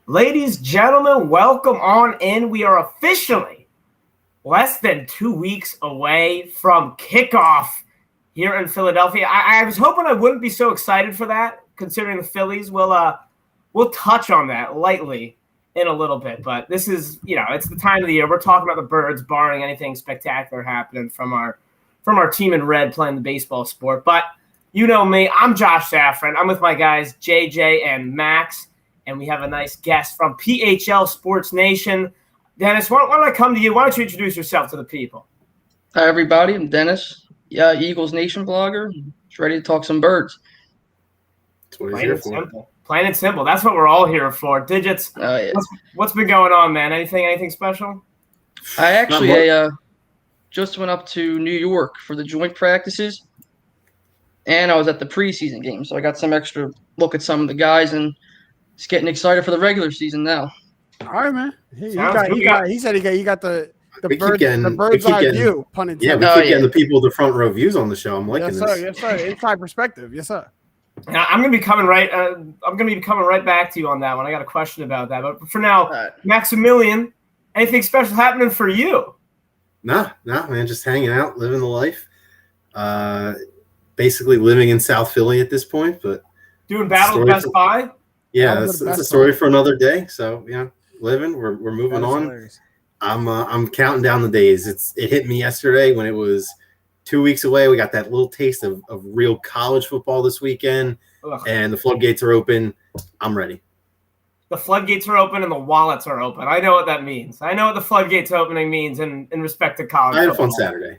Ladies, gentlemen, welcome on in. We are officially less than 2 weeks away from kickoff here in Philadelphia. I was hoping I wouldn't be so excited for that, considering the Phillies. We'll touch on that lightly in a little bit, but this is, it's the time of the year. We're talking about the Birds, barring anything spectacular happening from our team in red playing the baseball sport. But you know me, I'm Josh Safran. I'm with my guys JJ and Max, and we have a nice guest from PHL Sports Nation. Dennis, why don't I come to you? Why don't you introduce yourself to the people? Hi, everybody. I'm Dennis, Eagles Nation blogger. Just ready to talk some birds. That's what he's here for. Simple. Plain and simple. That's what we're all here for. Digits. Yeah. What's been going on, man? Anything special? I actually just went up to New York for the joint practices, and I was at the preseason game, so I got some extra look at some of the guys, and just getting excited for the regular season now. All right, man. He said you got the bird's eye view, pun intended. Yeah, we keep getting the people with the front row views on the show. I'm liking this. Yes, sir. Inside perspective. Yes, sir. Now, I'm gonna be coming right back to you on that one. I got a question about that, but for now, Maximilian, anything special happening for you? Nah, man, just hanging out, living the life. Basically living in South Philly at this point, but doing battle Best Buy. Yeah, that's a story for another day. So living. We're moving on. Hilarious. I'm counting down the days. It hit me yesterday when it was 2 weeks away. We got that little taste of real college football this weekend, and the floodgates are open. I'm ready. The floodgates are open and the wallets are open. I know what that means. I know what the floodgates opening means in respect to college. I had a fun Saturday.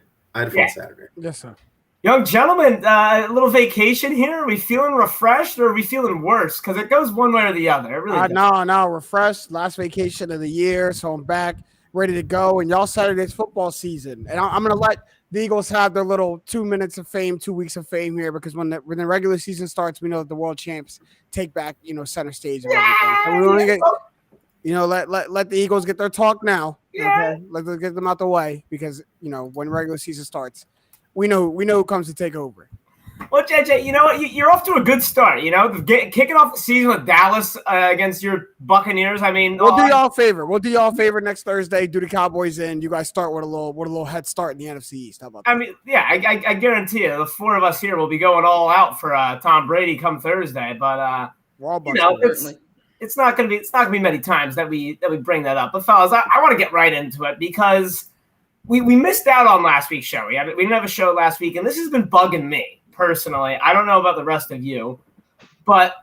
Yes, sir. Young gentlemen, a little vacation here. Are we feeling refreshed or are we feeling worse? Because it goes one way or the other. It really does. No, refreshed. Last vacation of the year, so I'm back, ready to go. And y'all Saturday's football season. And I'm going to let the Eagles have their little 2 minutes of fame, 2 weeks of fame here, because when the regular season starts, we know that the world champs take back, center stage and everything. So we want to get, let the Eagles get their talk now. Yeah. Okay? Let's get them out the way because, when regular season starts, we know who comes to take over. Well, JJ, you know what? You're off to a good start. Kicking off the season with Dallas against your Buccaneers. I mean, we'll do y'all a favor. We'll do y'all a favor next Thursday. Do the Cowboys in. You guys start with a little head start in the NFC East. How about that? I mean, yeah, I guarantee you, the four of us here will be going all out for Tom Brady come Thursday. But it's not gonna be many times that we bring that up. But fellas, I want to get right into it because we missed out on last week's show. We didn't have a show last week, and this has been bugging me personally. I don't know about the rest of you, but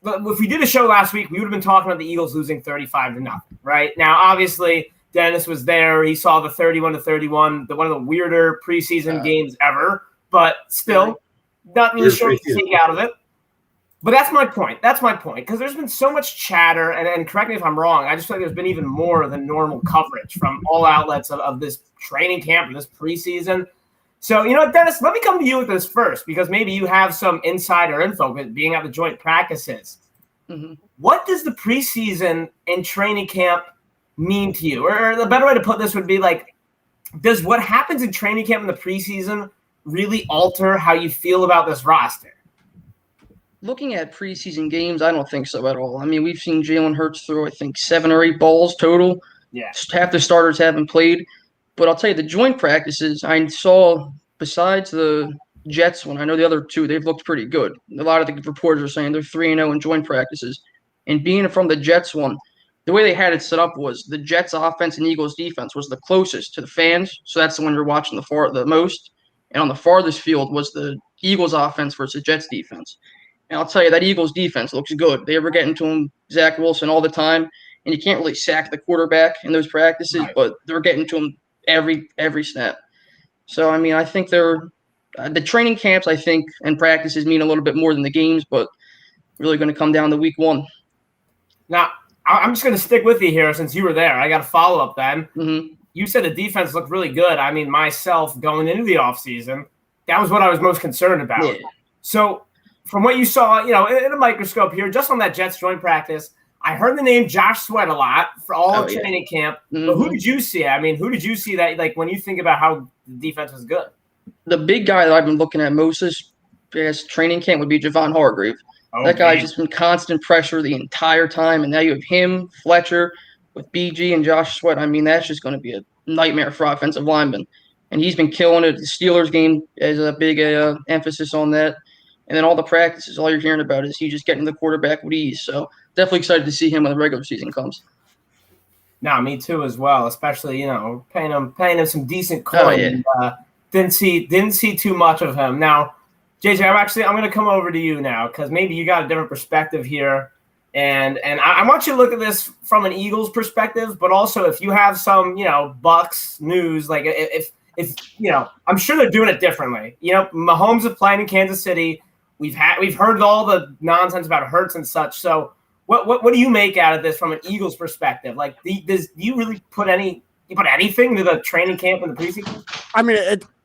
if we did a show last week, we would have been talking about the Eagles losing 35-0, right? Now, obviously, Dennis was there. He saw the 31-31, one of the weirder preseason games ever, but still, nothing to take out of it. But that's my point. Because there's been so much chatter, and correct me if I'm wrong, I just feel like there's been even more than normal coverage from all outlets of this training camp, this preseason. So, Dennis, let me come to you with this first, because maybe you have some insider info with being at the joint practices. Mm-hmm. What does the preseason and training camp mean to you? Or the better way to put this would be does what happens in training camp in the preseason really alter how you feel about this roster? Looking at preseason games, I don't think so at all. I mean, we've seen Jalen Hurts throw, I think, 7 or 8 balls total. Yeah. Half the starters haven't played. But I'll tell you, the joint practices, I saw, besides the Jets one, I know the other two, they've looked pretty good. A lot of the reporters are saying they're 3-0 in joint practices. And being from the Jets one, the way they had it set up was the Jets offense and Eagles defense was the closest to the fans. So that's the one you're watching the most. And on the farthest field was the Eagles offense versus Jets defense. And I'll tell you, that Eagles defense looks good. They ever get into him, Zach Wilson, all the time. And you can't really sack the quarterback in those practices, but they're getting to him every snap. So, I mean, I think the training camps, I think, and practices mean a little bit more than the games, but really going to come down to week 1. Now, I'm just going to stick with you here since you were there. I got a follow-up then. Mm-hmm. You said the defense looked really good. I mean, myself, going into the offseason, that was what I was most concerned about. Yeah. So, from what you saw, in a microscope here, just on that Jets joint practice, I heard the name Josh Sweat a lot for all of training camp. Mm-hmm. But who did you see? I mean, who did you see that, when you think about how the defense was good? The big guy that I've been looking at most this training camp would be Javon Hargrave. That guy's just been constant pressure the entire time, and now you have him, Fletcher, with BG and Josh Sweat. I mean, that's just going to be a nightmare for offensive linemen. And he's been killing it. The Steelers game is a big emphasis on that. And then all the practices, all you're hearing about is he just getting the quarterback with ease. So definitely excited to see him when the regular season comes. No, me too as well. Especially, paying him some decent coin. Oh, yeah. Didn't see too much of him. Now, JJ, I'm going to come over to you now because maybe you got a different perspective here. And I want you to look at this from an Eagles perspective, but also if you have some, Bucks news, like if I'm sure they're doing it differently. Mahomes is playing in Kansas City. We've heard all the nonsense about Hurts and such. So what do you make out of this from an Eagles perspective? Like, do you really put anything to the training camp in the preseason? I mean,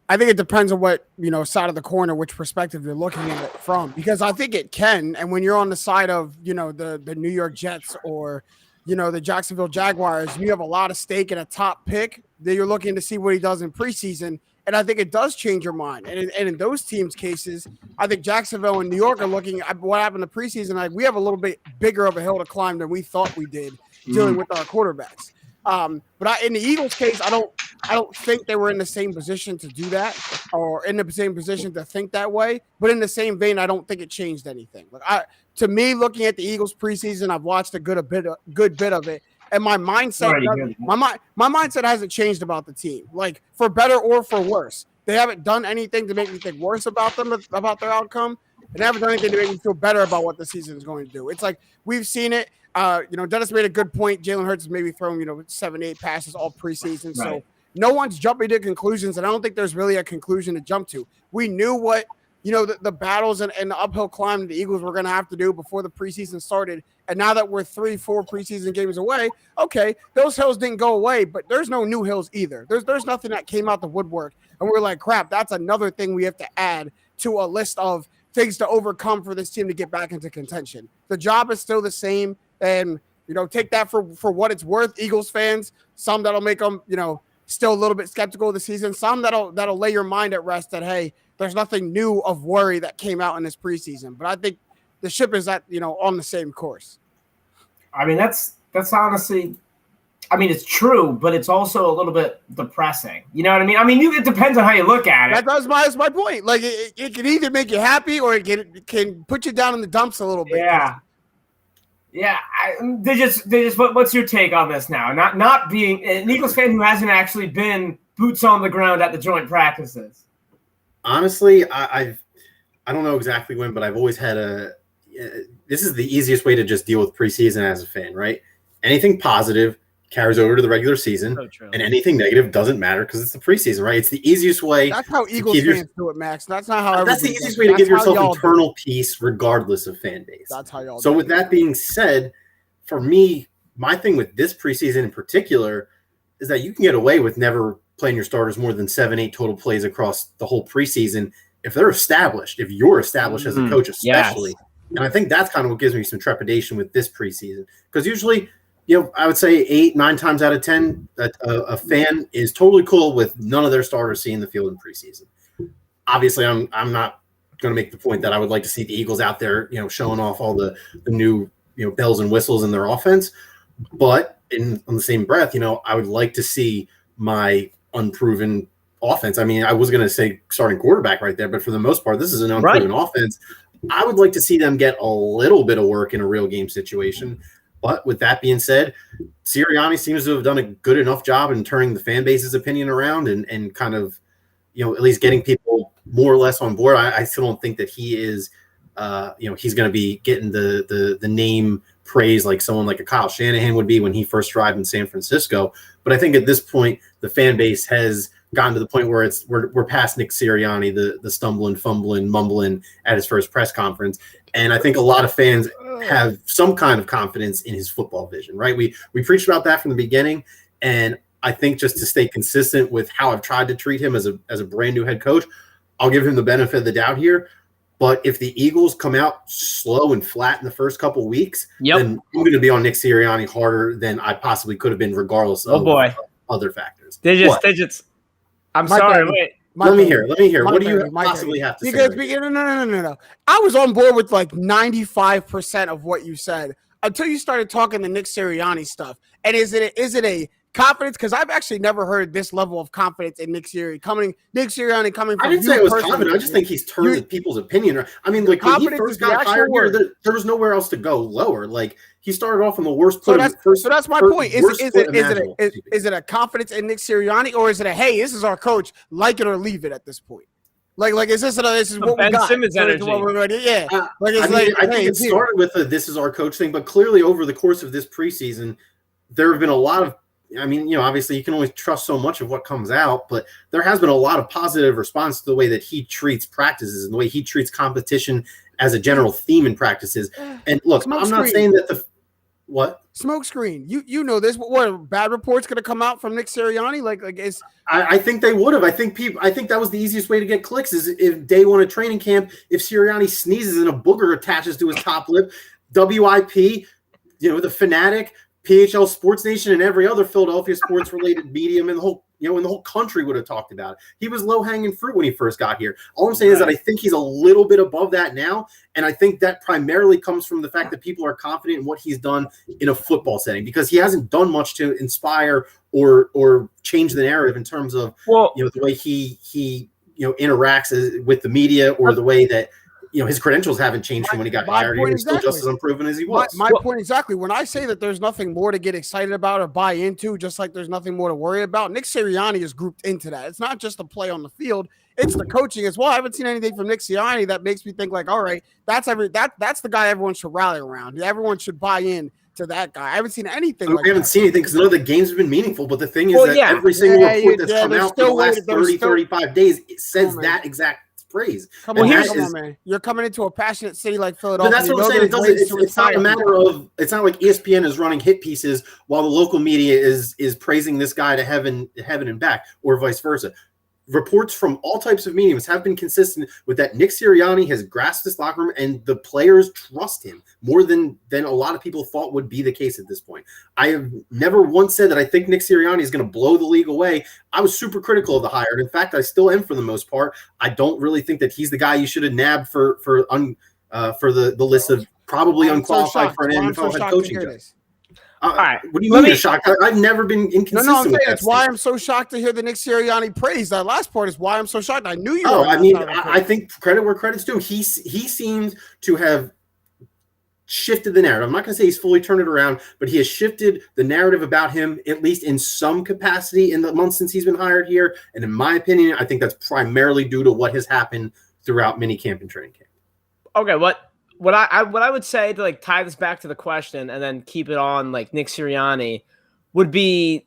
I think it depends on what, side of the corner, which perspective you're looking at it from, because I think it can. And when you're on the side of, the New York Jets or, the Jacksonville Jaguars, you have a lot of stake in a top pick that you're looking to see what he does in preseason. And I think it does change your mind. And in those teams' cases, I think Jacksonville and New York are looking at what happened in the preseason. Like, we have a little bit bigger of a hill to climb than we thought we did dealing with our quarterbacks. But in the Eagles' case, I don't think they were in the same position to do that or in the same position to think that way. But in the same vein, I don't think it changed anything. To me, looking at the Eagles preseason, I've watched a good bit of it, and my mindset, my mindset hasn't changed about the team, like for better or for worse. They haven't done anything to make me think worse about them, about their outcome, and they haven't done anything to make me feel better about what the season is going to do. It's like we've seen it. Dennis made a good point. Jalen Hurts has maybe thrown 7-8 passes all preseason, so no one's jumping to conclusions, and I don't think there's really a conclusion to jump to. We knew what the battles and the uphill climb the Eagles were going to have to do before the preseason started. And now that we're 3-4 preseason games away, okay, those hills didn't go away, but there's no new hills either. There's nothing that came out the woodwork. And we're like, crap, that's another thing we have to add to a list of things to overcome for this team to get back into contention. The job is still the same. And, take that for what it's worth. Eagles fans, some that'll make them, still a little bit skeptical of the season. Some that'll lay your mind at rest that, hey, there's nothing new of worry that came out in this preseason. But I think the ship is on the same course. I mean, that's honestly, it's true, but it's also a little bit depressing. You know what I mean? It depends on how you look at it. That's my point. Like, it can either make you happy or it can put you down in the dumps a little bit. Yeah. Yeah, what's your take on this now? Not being an Eagles fan who hasn't actually been boots on the ground at the joint practices. Honestly, I don't know exactly when, but I've always had this is the easiest way to just deal with preseason as a fan, right? Anything positive carries over to the regular season, and anything negative doesn't matter because it's the preseason, right? It's the easiest way. That's how Eagles fans do it, Max. That's not how. That's the easiest way to give yourself internal peace, regardless of fan base. That's how y'all. So with that being said, for me, my thing with this preseason in particular is that you can get away with never playing your starters more than 7-8 total plays across the whole preseason if they're established. If you're established as a coach, especially, and I think that's kind of what gives me some trepidation with this preseason because usually. I would say 8-9 times out of 10, a fan is totally cool with none of their starters seeing the field in preseason. Obviously, I'm not going to make the point that I would like to see the Eagles out there, showing off all the new, bells and whistles in their offense. But on the same breath, I would like to see my unproven offense. I was going to say starting quarterback right there, but for the most part, this is an unproven offense. I would like to see them get a little bit of work in a real game situation. But with that being said, Sirianni seems to have done a good enough job in turning the fan base's opinion around and kind of, at least getting people more or less on board. I still don't think that he is, he's going to be getting the name praise like someone like a Kyle Shanahan would be when he first arrived in San Francisco. But I think at this point, the fan base has gotten to the point where we're past Nick Sirianni, the stumbling, fumbling, mumbling at his first press conference. And I think a lot of fans have some kind of confidence in his football vision, right? We preached about that from the beginning. And I think just to stay consistent with how I've tried to treat him as a brand new head coach, I'll give him the benefit of the doubt here. But if the Eagles come out slow and flat in the first couple of weeks, then I'm going to be on Nick Sirianni harder than I possibly could have been regardless of other factors. Digits. I'm sorry. Wait. Let me hear. What do you possibly have to say? No. I was on board with like 95% of what you said until you started talking the Nick Sirianni stuff. And is it a confidence? Because I've actually never heard this level of confidence in Nick Sirianni coming from I didn't say it was confident. I just think he's turned people's opinion. I mean, like when he first got hired here, there was nowhere else to go lower. Like he started off in the worst. So that's my point. Is it a confidence in Nick Sirianni, or is it a hey, this is our coach, like it or leave it at this point? Like is this what Ben we got? Simmons energy. Yeah. I think it started with this is our coach thing, but clearly over the course of this preseason, there have been a lot of. I mean, obviously you can only trust so much of what comes out, but there has been a lot of positive response to the way that he treats practices and the way he treats competition as a general theme in practices. And look, I'm not saying that what smoke screen. You know this. What bad reports going to come out from Nick Sirianni? Like is I think they would have. I think that was the easiest way to get clicks is if day one of training camp, if Sirianni sneezes and a booger attaches to his top lip, WIP, the Fanatic, PHL Sports Nation, and every other Philadelphia sports related medium in the whole country would have talked about it. He was low hanging fruit when he first got here. All I'm saying is that I think he's a little bit above that now, and I think that primarily comes from the fact that people are confident in what he's done in a football setting because he hasn't done much to inspire or change the narrative in terms of the way he interacts with the media or the way that. His credentials haven't changed from when he got hired. He's still just as unproven as he was. My point exactly. When I say that there's nothing more to get excited about or buy into, just like there's nothing more to worry about, Nick Sirianni is grouped into that. It's not just the play on the field; it's the coaching as well. I haven't seen anything from Nick Sirianni that makes me think like, all right, that's the guy everyone should rally around. Everyone should buy in to that guy. I haven't seen anything. I haven't seen anything because none of the games have been meaningful. But the thing is that every single report that's come out for the last 35 days it says that exact phrase. Come on, man. You're coming into a passionate city like Philadelphia. But that's what I'm saying. It's not a matter of. It's not like ESPN is running hit pieces while the local media is praising this guy to heaven and back, or vice versa. Reports from all types of mediums have been consistent with that Nick Sirianni has grasped this locker room and the players trust him more than a lot of people thought would be the case at this point. I have never once said that I think Nick Sirianni is going to blow the league away. I was super critical of the hire. And in fact, I still am for the most part. I don't really think that he's the guy you should have nabbed for the list of probably unqualified for an NFL head coaching job. All right. What do you mean you're shocked? I've never been inconsistent. No, I'm saying that's why I'm so shocked to hear the Nick Sirianni praise. That last part is why I'm so shocked. I knew you. I think credit where credit's due. He seems to have shifted the narrative. I'm not going to say he's fully turned it around, but he has shifted the narrative about him, at least in some capacity, in the months since he's been hired here. And in my opinion, I think that's primarily due to what has happened throughout minicamp and training camp. Okay, what I would say to like tie this back to the question and then keep it on like Nick Sirianni would be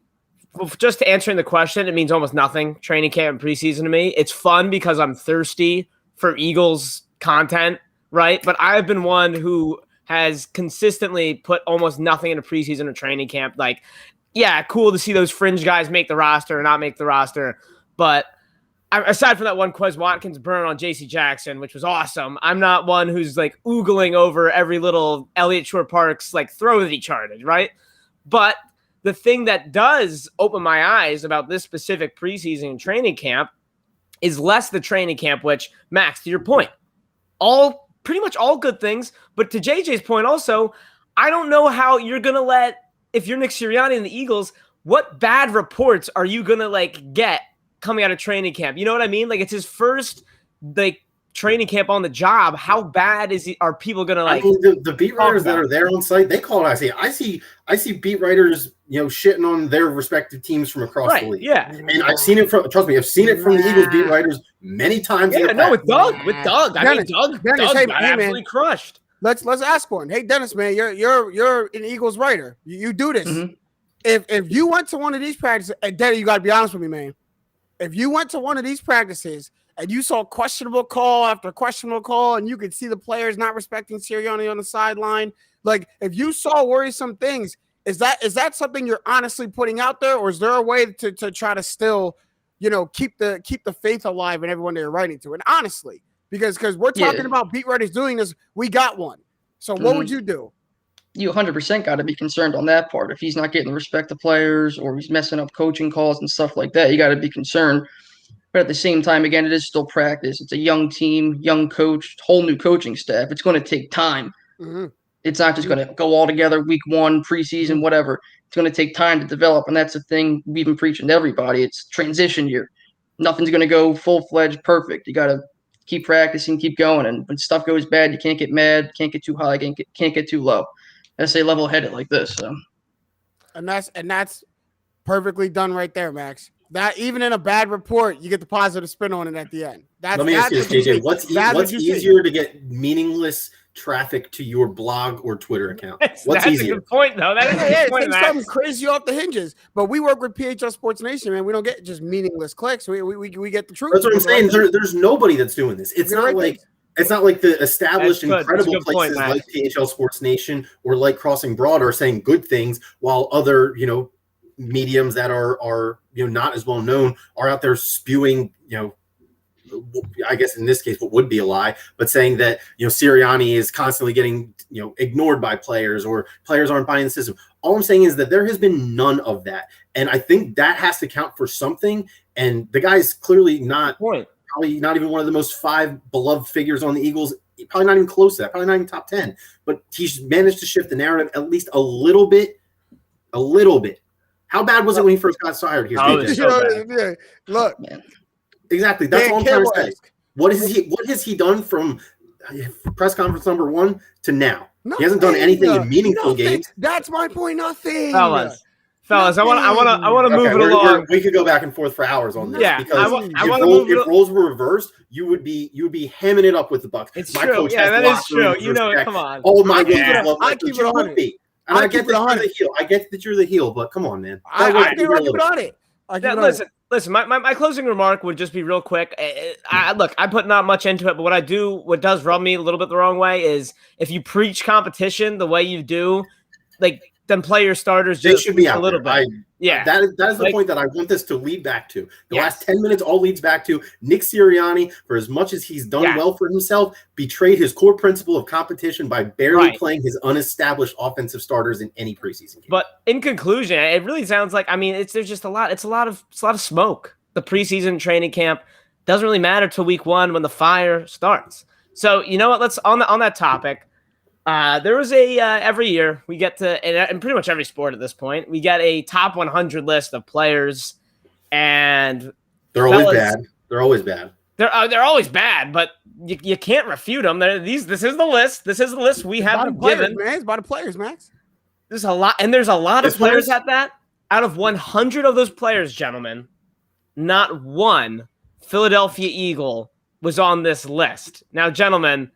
just to answering the question. It means almost nothing. Training camp and preseason to me, it's fun because I'm thirsty for Eagles content, right? But I've been one who has consistently put almost nothing into preseason or training camp. Like, yeah, cool to see those fringe guys make the roster or not make the roster, but aside from that one Quez Watkins burn on J.C. Jackson, which was awesome, I'm not one who's like oogling over every little Elliott Shore Parks like throw that he charted, right? But the thing that does open my eyes about this specific preseason and training camp is less the training camp, which, Max, to your point, pretty much all good things. But to JJ's point also, I don't know how you're going to if you're Nick Sirianni and the Eagles, what bad reports are you going to like get coming out of training camp? You know what I mean? Like it's his first like training camp on the job. How bad are people gonna like? I mean, the beat writers that are there on site, they call it. I see beat writers, shitting on their respective teams from across the league. Yeah, and I've seen it from. Trust me, I've seen it from the Eagles beat writers many times. Yeah, with Doug. Doug got absolutely crushed. Let's ask one. Hey, Dennis, man, you're an Eagles writer. You do this. Mm-hmm. If you went to one of these practices, and Denny, you got to be honest with me, man. If you went to one of these practices and you saw questionable call after questionable call and you could see the players not respecting Sirianni on the sideline, like if you saw worrisome things, is that something you're honestly putting out there, or is there a way to try to still, keep the faith alive in everyone they're writing to? And honestly, because we're talking about beat writers doing this, we got one. So what would you do? You 100% got to be concerned on that part. If he's not getting the respect of players or he's messing up coaching calls and stuff like that, you got to be concerned. But at the same time, again, it is still practice. It's a young team, young coach, whole new coaching staff. It's going to take time. Mm-hmm. It's not just going to go all together week one, preseason, whatever. It's going to take time to develop, and that's the thing we've been preaching to everybody. It's transition year. Nothing's going to go full-fledged perfect. You got to keep practicing, keep going, and when stuff goes bad, you can't get mad, can't get too high, can't get too low. I say level-headed like this. So. And that's perfectly done right there, Max. That even in a bad report, you get the positive spin on it at the end. Let me ask you this, JJ. What's easier to get meaningless traffic to your blog or Twitter account? What's easier? A good point, though. That is a good point, Max. Something crazy off the hinges. But we work with PHL Sports Nation, man. We don't get just meaningless clicks. We get the truth. That's what I'm saying. There's nobody that's doing this. It's not like the established incredible places like PHL Sports Nation or like Crossing Broad are saying good things, while other mediums that are not as well known are out there spewing I guess in this case what would be a lie, but saying that Sirianni is constantly getting ignored by players or players aren't buying the system. All I'm saying is that there has been none of that, and I think that has to count for something. And the guy's clearly probably not even one of the most 5 beloved figures on the Eagles. Probably not even close to that. Probably not even top 10. But he's managed to shift the narrative at least a little bit. A little bit. How bad was it when he first got hired here? Look, man. Exactly. That's all I'm trying to say. What has he done from press conference number 1 to now? Nothing. He hasn't done anything in meaningful games. That's my point. Nothing. Fellas, I want to move it along. We could go back and forth for hours on this. Yeah, because if roles were reversed, you would be hamming it up with the Bucs. It's true. Yeah, that is true. Come on. Oh my God. I keep it on it. And I get that you're the heel. I get that you're the heel, but come on, man. I keep it on it. Listen. My closing remark would just be real quick. Look, I put not much into it, but what does rub me a little bit the wrong way is if you preach competition the way you do, then play your starters just should be out a little bit. That is the point that I want this to lead back to. The last 10 minutes all leads back to Nick Sirianni, for as much as he's done well for himself, betrayed his core principle of competition by barely playing his unestablished offensive starters in any preseason game. But in conclusion, it really sounds like there's just a lot. It's a lot of smoke. The preseason training camp doesn't really matter till week 1 when the fire starts. So you know what? Let's on that topic. There was every year we get to, in pretty much every sport at this point, we get a top 100 list of players, and they're always bad. They're always bad. They're always bad, but you can't refute them. This is the list. This is the list we have given. Man, it's about the players, Max. There's a lot, and there's a lot of players at that. Out of 100 of those players, gentlemen, not one Philadelphia Eagle was on this list. Now, gentlemen.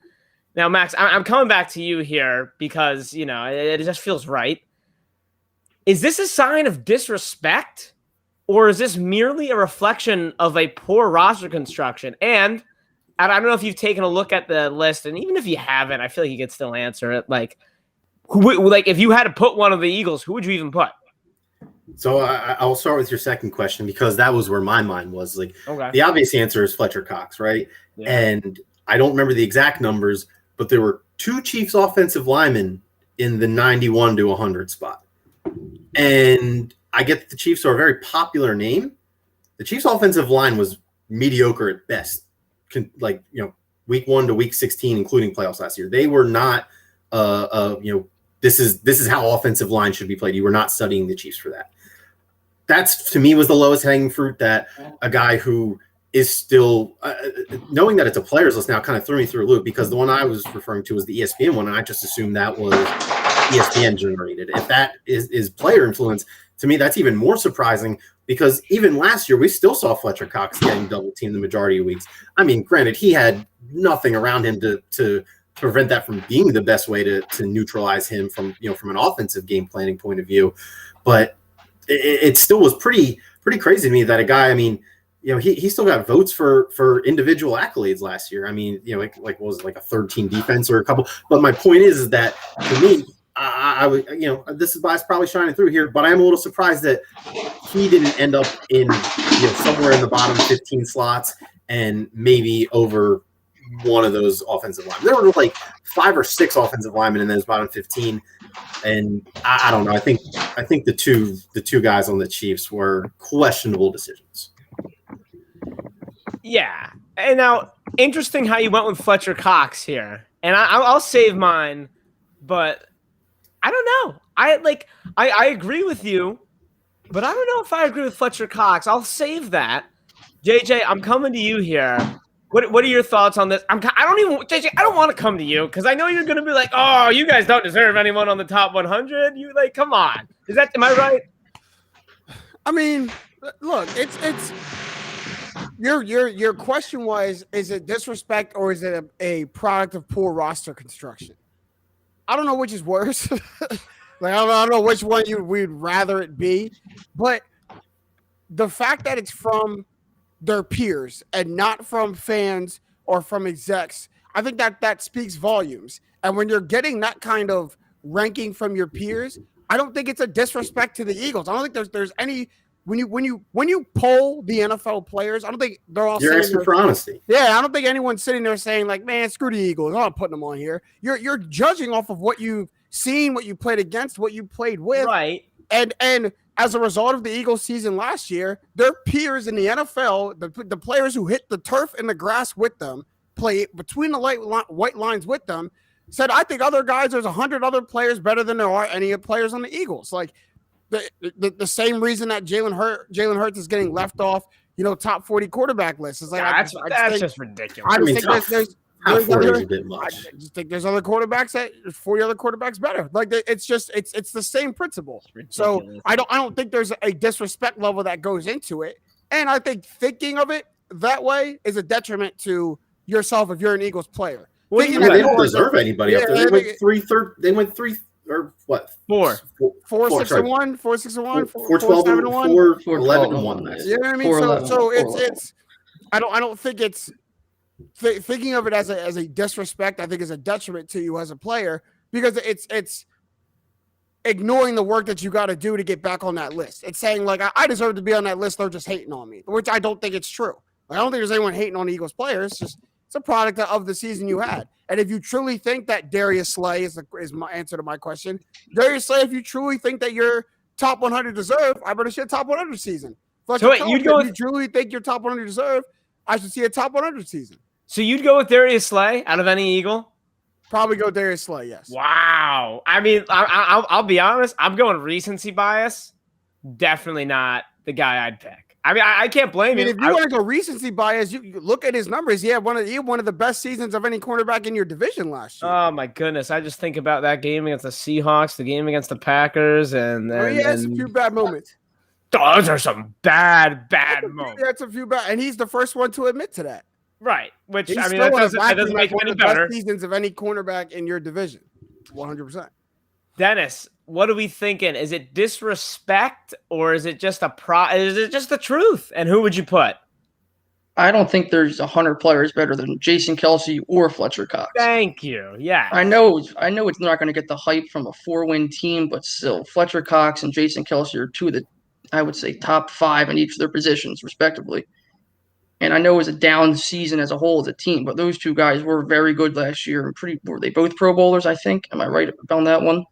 Now, Max, I'm coming back to you here because, it just feels right. Is this a sign of disrespect, or is this merely a reflection of a poor roster construction? And I don't know if you've taken a look at the list, and even if you haven't, I feel like you could still answer it. If you had to put one of the Eagles, who would you even put? So I'll start with your second question because that was where my mind was. The obvious answer is Fletcher Cox, right? Yeah. And I don't remember the exact numbers, but there were 2 Chiefs offensive linemen in the 91 to 100 spot. And I get that the Chiefs are a very popular name. The Chiefs offensive line was mediocre at best, week 1 to week 16, including playoffs last year. They were not, this is how offensive line should be played. You were not studying the Chiefs for that. That's, to me, was the lowest hanging fruit that a guy who is still knowing that it's a players list now kind of threw me through a loop because the one I was referring to was the ESPN one, and I just assumed that was ESPN generated. If that is player influence, to me, that's even more surprising because even last year we still saw Fletcher Cox getting double teamed the majority of weeks. I mean, granted, he had nothing around him to prevent that from being the best way to neutralize him from an offensive game planning point of view, but it still was pretty crazy to me that a guy, he still got votes for individual accolades last year. What was it, a third team defense or a couple? But my point is that to me, I would, this is bias probably shining through here, but I'm a little surprised that he didn't end up in, somewhere in the bottom 15 slots and maybe over one of those offensive linemen. There were 5 or 6 offensive linemen in those bottom 15, and I don't know. I think the two guys on the Chiefs were questionable decisions. Yeah. And now, interesting how you went with Fletcher Cox here. And I'll save mine, but I don't know. I agree with you, but I don't know if I agree with Fletcher Cox. I'll save that. JJ, I'm coming to you here. What are your thoughts on this? JJ, I don't want to come to you because I know you're going to be like, oh, you guys don't deserve anyone on the top 100. You come on. Am I right? I mean, look, it's your question was, is it disrespect or is it a product of poor roster construction? I don't know which is worse. I don't know which one we'd rather it be, but the fact that it's from their peers and not from fans or from execs, I think that speaks volumes. And when you're getting that kind of ranking from your peers, I don't think it's a disrespect to the Eagles. I don't think there's any when you poll the NFL players, I don't think they're all. You're asking for honesty. Yeah, I don't think anyone's sitting there saying like, "Man, screw the Eagles. I'm not putting them on here." You're judging off of what you've seen, what you played against, what you played with, right? And as a result of the Eagles season last year, their peers in the NFL, the players who hit the turf and the grass with them, play between the white lines with them, said, I think other guys, there's 100 other players better than there are any players on the Eagles. Like the same reason that Jalen Hurts is getting left off, top 40 quarterback list. Is like, that's just ridiculous. I think there's much. I just think there's other quarterbacks there's 40 other quarterbacks better. Like it's the same principle. So I don't think there's a disrespect level that goes into it. And I think thinking of it that way is a detriment to yourself if you're an Eagles player. Well, they don't deserve anybody up there. They went three or what? 4 6-1, 4 6-1, 4 12-1, 4 11-1. You know what I mean? So it's I don't think it's thinking of it as a disrespect. I think is a detriment to you as a player because it's ignoring the work that you got to do to get back on that list. It's saying like I deserve to be on that list. They're just hating on me, which I don't think it's true. I don't think there's anyone hating on the Eagles players. It's a product of the season you had. And if you truly think that Darius Slay is my answer to my question, Darius Slay, if you truly think that your top 100 deserve, I better see a top 100 season. If you truly think your top 100 deserve, I should see a top 100 season. So you'd go with Darius Slay out of any Eagle? Probably go Darius Slay, yes. Wow. I mean, I'll be honest. I'm going recency bias. Definitely not the guy I'd pick. I mean, I can't blame you. If you want to go recency bias, you look at his numbers. He had one of the best seasons of any cornerback in your division last year. Oh my goodness! I just think about that game against the Seahawks, the game against the Packers, and he has a few bad moments. Those are some bad moments. That's a few bad, and he's the first one to admit to that. Right, which that doesn't make it any better. Best seasons of any cornerback in your division, 100%. Dennis, what are we thinking? Is it disrespect or is it just is it just the truth? And who would you put? I don't think there's 100 players better than Jason Kelce or Fletcher Cox. Thank you. Yeah. I know it's not going to get the hype from a 4-win team, but still, Fletcher Cox and Jason Kelce are two of the, I would say, top 5 in each of their positions, respectively. And I know it was a down season as a whole as a team, but those two guys were very good last year. Were they both Pro Bowlers, I think? Am I right on that one?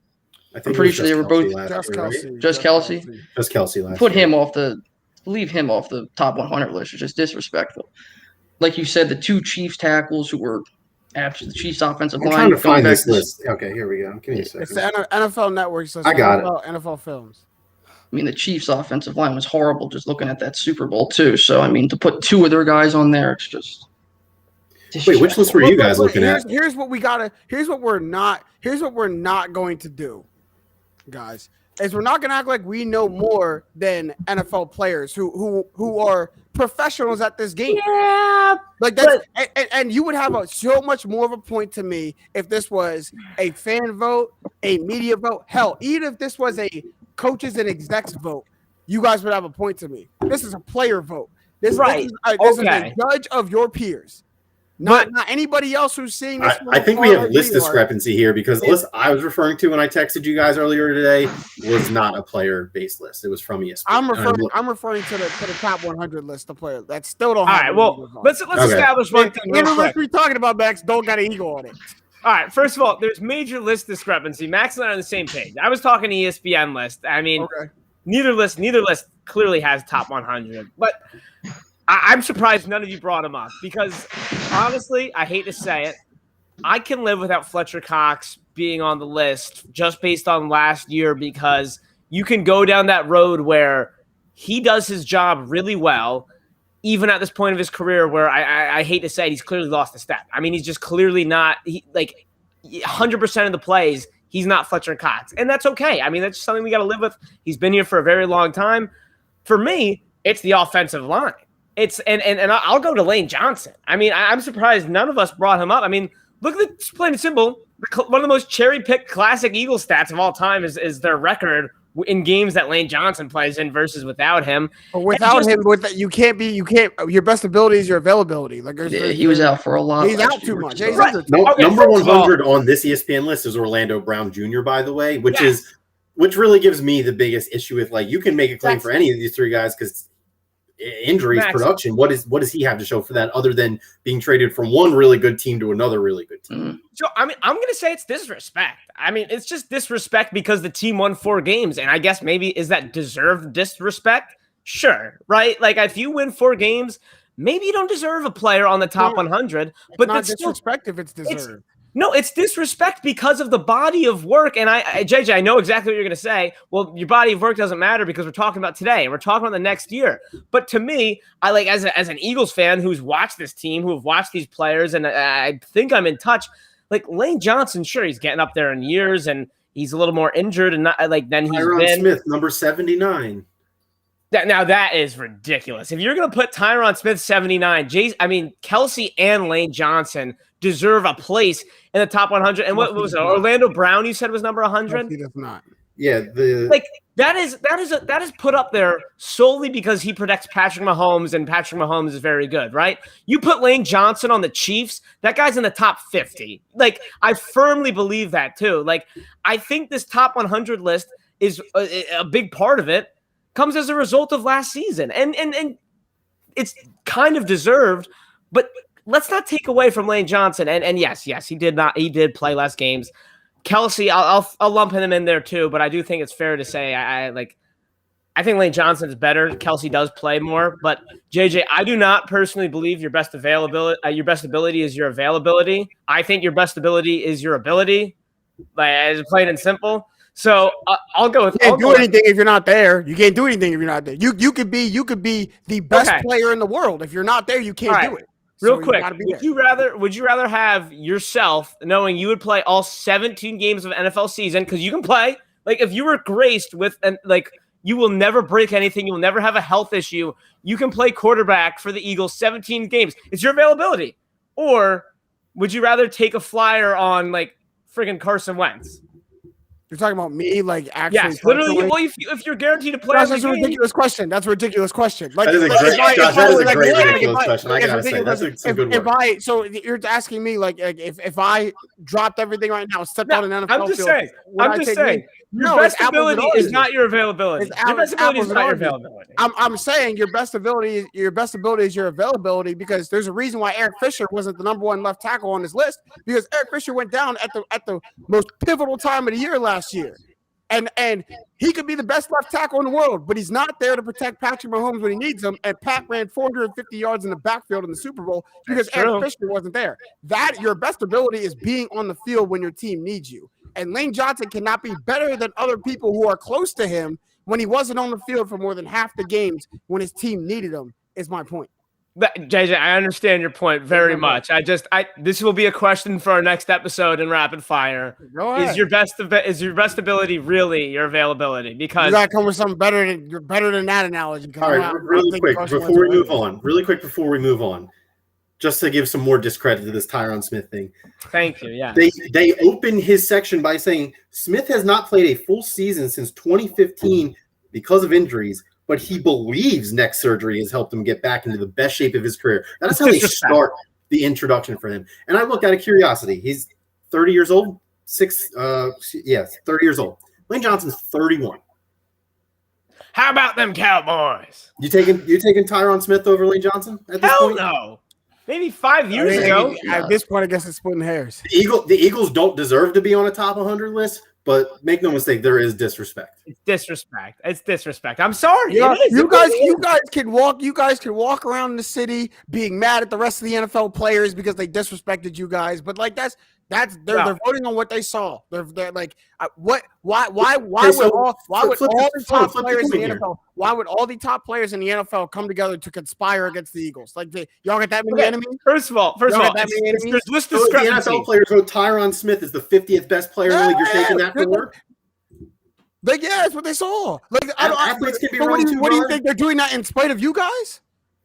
I'm pretty sure they were both just Kelce. Just Kelce? Just Kelce last year. Leave him off the top 100 list. It's just disrespectful. Like you said, the two Chiefs tackles who were after the Chiefs offensive line. I'm trying to find this list. Okay, here we go. Give me a second. It's the NFL Network. So I got it. NFL Films. I mean, the Chiefs offensive line was horrible just looking at that Super Bowl too. So, I mean, to put two of their guys on there, it's just. Wait, which list were you guys looking at? Here's what we're not going to do, guys. Is we're not going to act like we know more than NFL players who are professionals at this game. Yeah, like that, and you would have so much more of a point to me if this was a fan vote, a media vote. Hell, even if this was a coaches and execs vote, you guys would have a point to me. This is a player vote. This is a judge of your peers. Not anybody else who's seeing this. I think we have list discrepancy here because the list I was referring to when I texted you guys earlier today was not a player-based list. It was from ESPN. I'm referring to the top 100 list of players that still don't. All right, well, let's establish one thing. The list we're talking about, Max, don't got an ego on it. All right, first of all, there's major list discrepancy. Max and I are on the same page. I was talking ESPN list. I mean, neither list clearly has top 100, but. I'm surprised none of you brought him up because, honestly, I hate to say it, I can live without Fletcher Cox being on the list just based on last year because you can go down that road where he does his job really well, even at this point of his career where I hate to say it, he's clearly lost a step. I mean, he's just clearly not like 100% of the plays. He's not Fletcher Cox, and that's okay. I mean, that's something we got to live with. He's been here for a very long time. For me, it's the offensive line. It's and I'll go to Lane Johnson. I mean, I'm surprised none of us brought him up. I mean, look at it's plain and simple. One of the most cherry-picked classic Eagles stats of all time is their record in games that Lane Johnson plays in versus without him. But without him, you can't. Your best ability is your availability. Like he was out for a lot. He's out too much. Right. Number 100 on this ESPN list is Orlando Brown Jr. By the way, which really gives me the biggest issue with like you can make a claim for any of these three guys because injuries, production. What does he have to show for that other than being traded from one really good team to another really good team? So I mean, I'm gonna say it's disrespect. I mean, it's just disrespect because the team won 4 games, and I guess maybe is that deserved disrespect? Sure, right? Like if you win 4 games, maybe you don't deserve a player on the top 100. But not disrespect if it's deserved. No, it's disrespect because of the body of work. And JJ, I know exactly what you're going to say. Well, your body of work doesn't matter because we're talking about today and we're talking about the next year. But to me, I like as an Eagles fan who's watched this team, who have watched these players, and I think I'm in touch. Like Lane Johnson, sure, he's getting up there in years and he's a little more injured and not like than he's Tyron been. Smith, number 79. Now that is ridiculous. If you're going to put Tyron Smith 79, Kelsey and Lane Johnson deserve a place in the top 100. And what was it? Orlando Brown, you said was number 100? He does not. Yeah, that is put up there solely because he protects Patrick Mahomes, and Patrick Mahomes is very good, right? You put Lane Johnson on the Chiefs, that guy's in the top 50. Like, I firmly believe that too. Like, I think this top 100 list is a big part of it comes as a result of last season, and it's kind of deserved, but let's not take away from Lane Johnson. And yes, he did play less games. Kelsey, I'll lump him in there too, but I do think it's fair to say I think Lane Johnson is better. Kelsey does play more, but JJ, I do not personally believe your best ability is your availability. I think your best ability is your ability, like as plain and simple. So I'll go with. You can't do anything if you're not there. You can't do anything if you're not there. You could be the best player in the world. If you're not there, you can't do it. Real quick, would you rather have yourself knowing you would play all 17 games of NFL season because you can play? Like if you were graced with you will never break anything, you will never have a health issue. You can play quarterback for the Eagles 17 games. It's your availability. Or would you rather take a flyer on like friggin' Carson Wentz? You're talking about me, like actually? Yes, literally. Well, if you're guaranteed to play, that's a ridiculous question. That's a ridiculous question. Like, that is a great ridiculous question. I gotta say, that's some good work. So you're asking me, like, if I dropped everything right now, stepped on an NFL I'm just saying. Your best ability is not your availability. Your best ability is not your availability. I'm saying your best ability is your availability because there's a reason why Eric Fisher wasn't the number 1 left tackle on this list because Eric Fisher went down at the most pivotal time of the year last year. And he could be the best left tackle in the world, but he's not there to protect Patrick Mahomes when he needs him. And Pat ran 450 yards in the backfield in the Super Bowl because Eric Fisher wasn't there. That your best ability is being on the field when your team needs you. And Lane Johnson cannot be better than other people who are close to him when he wasn't on the field for more than half the games when his team needed him, is my point. JJ, I understand your point very much. This will be a question for our next episode in Rapid Fire. Go ahead. Is your best ability really your availability? Because you gotta come with something better than that analogy. All right, really quick before we move on. Just to give some more discredit to this Tyron Smith thing. Thank you. Yeah. They open his section by saying Smith has not played a full season since 2015 because of injuries, but he believes neck surgery has helped him get back into the best shape of his career. That's how they start the introduction for him. And I looked out of curiosity. He's 30 years old. 30 years old. Lane Johnson's 31. How about them Cowboys? You taking Tyron Smith over Lane Johnson at this point? Hell no. Maybe 5 years ago. At this point, I guess it's splitting hairs. The Eagles don't deserve to be on a top 100 list, But make no mistake, there is disrespect. It's disrespect. It's disrespect. I'm sorry. Yeah, It is. you guys can walk around the city being mad at the rest of the NFL players because they disrespected you guys. But like they're voting on what they saw. They're like, why would all the top players in the NFL? Why would all the top players in the NFL come together to conspire against the Eagles? Like, y'all got that many enemies? First of all, there's this The NFL players wrote Tyron Smith is the 50th best player in the league. You're taking that for work? Like, yeah, that's what they saw. Like, athletes can be wrong too. What do you think they're doing that in spite of you guys?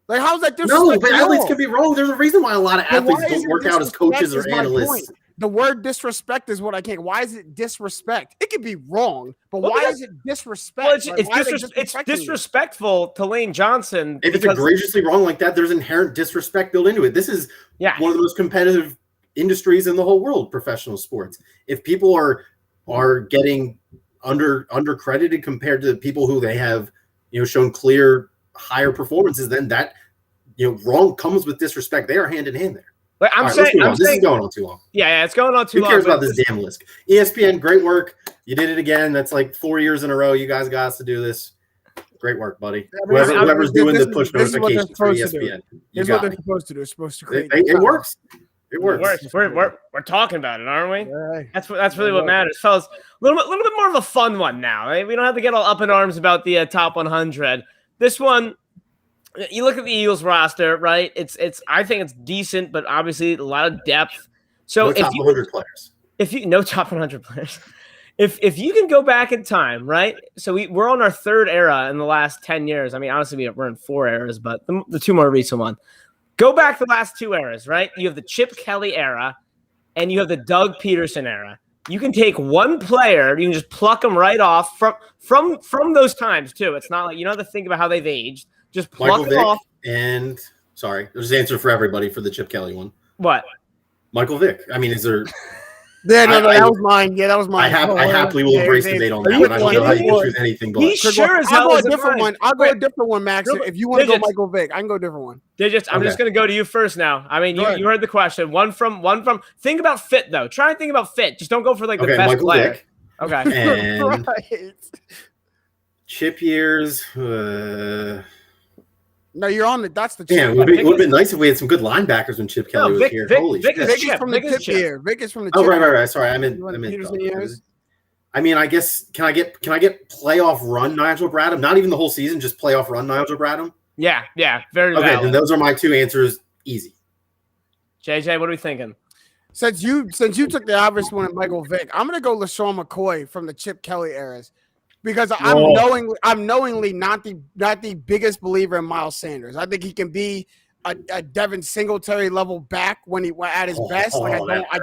Like, how's that disrespect? No, but athletes can be wrong. There's a reason why a lot of athletes don't work out as coaches or analysts. The word disrespect is what I can't. Why is it disrespect? It could be wrong, but why is it disrespect? Well, it's disrespectful to Lane Johnson. If it's egregiously wrong like that, there's inherent disrespect built into it. This is one of the most competitive industries in the whole world, professional sports. If people are getting undercredited compared to the people who they have, shown clear higher performances, then that wrong comes with disrespect. They are hand in hand there. Like this is going on too long. Yeah, it's going on too long. Who cares about this damn list? ESPN, great work. You did it again. That's like 4 years in a row. You guys got us to do this. Great work, buddy. Whoever's doing the push notifications for ESPN. Here's what they're supposed to do. They're supposed to create. It works. It works. We're talking about it, aren't we? Yeah. That's really what matters, fellas. A little bit more of a fun one now. Right? We don't have to get all up in arms about the top 100. This one. You look at the Eagles roster, right? I think it's decent, but obviously a lot of depth. So no top 100 players. No top 100 players. If you can go back in time, right? So we're on our third era in the last 10 years. I mean, honestly, we're in 4 eras, but the 2 more recent one. Go back the last 2 eras, right? You have the Chip Kelly era, and you have the Doug Peterson era. You can take one player, you can just pluck them right off from those times too. It's not like you don't have to think about how they've aged. Just pluck it off. And sorry, there's an answer for everybody for the Chip Kelly one. What? Michael Vick. I mean, is there? Yeah, that was mine. Yeah, that was mine. I happily will embrace the debate on that one. I don't know how you can choose anything but. He sure as hell is a different one. I'll go a different one, Max. If you want to go Michael Vick, I can go a different one. I'm just going to go to you first now. I mean, you heard the question. One from. Think about fit though. Try and think about fit. Just don't go for like the best Michael player. Vick. Okay. And Chip years. No, you're on it. That's the Chip. Yeah, it would have been nice if we had some good linebackers when Chip Kelly was here. Holy shit. Vick is from the Chip year. Vick is from the Chip. Oh, right. Sorry, I meant. I mean, I guess can I get playoff run Nigel Bradham? Not even the whole season, just playoff run Nigel Bradham. Yeah, very okay. valid. Then those are my 2 answers. Easy. JJ, what are we thinking? Since you took the obvious one at Michael Vick, I'm gonna go LaShawn McCoy from the Chip Kelly eras. Because I'm knowingly not the biggest believer in Miles Sanders. I think he can be a Devin Singletary level back when he at his best. Like I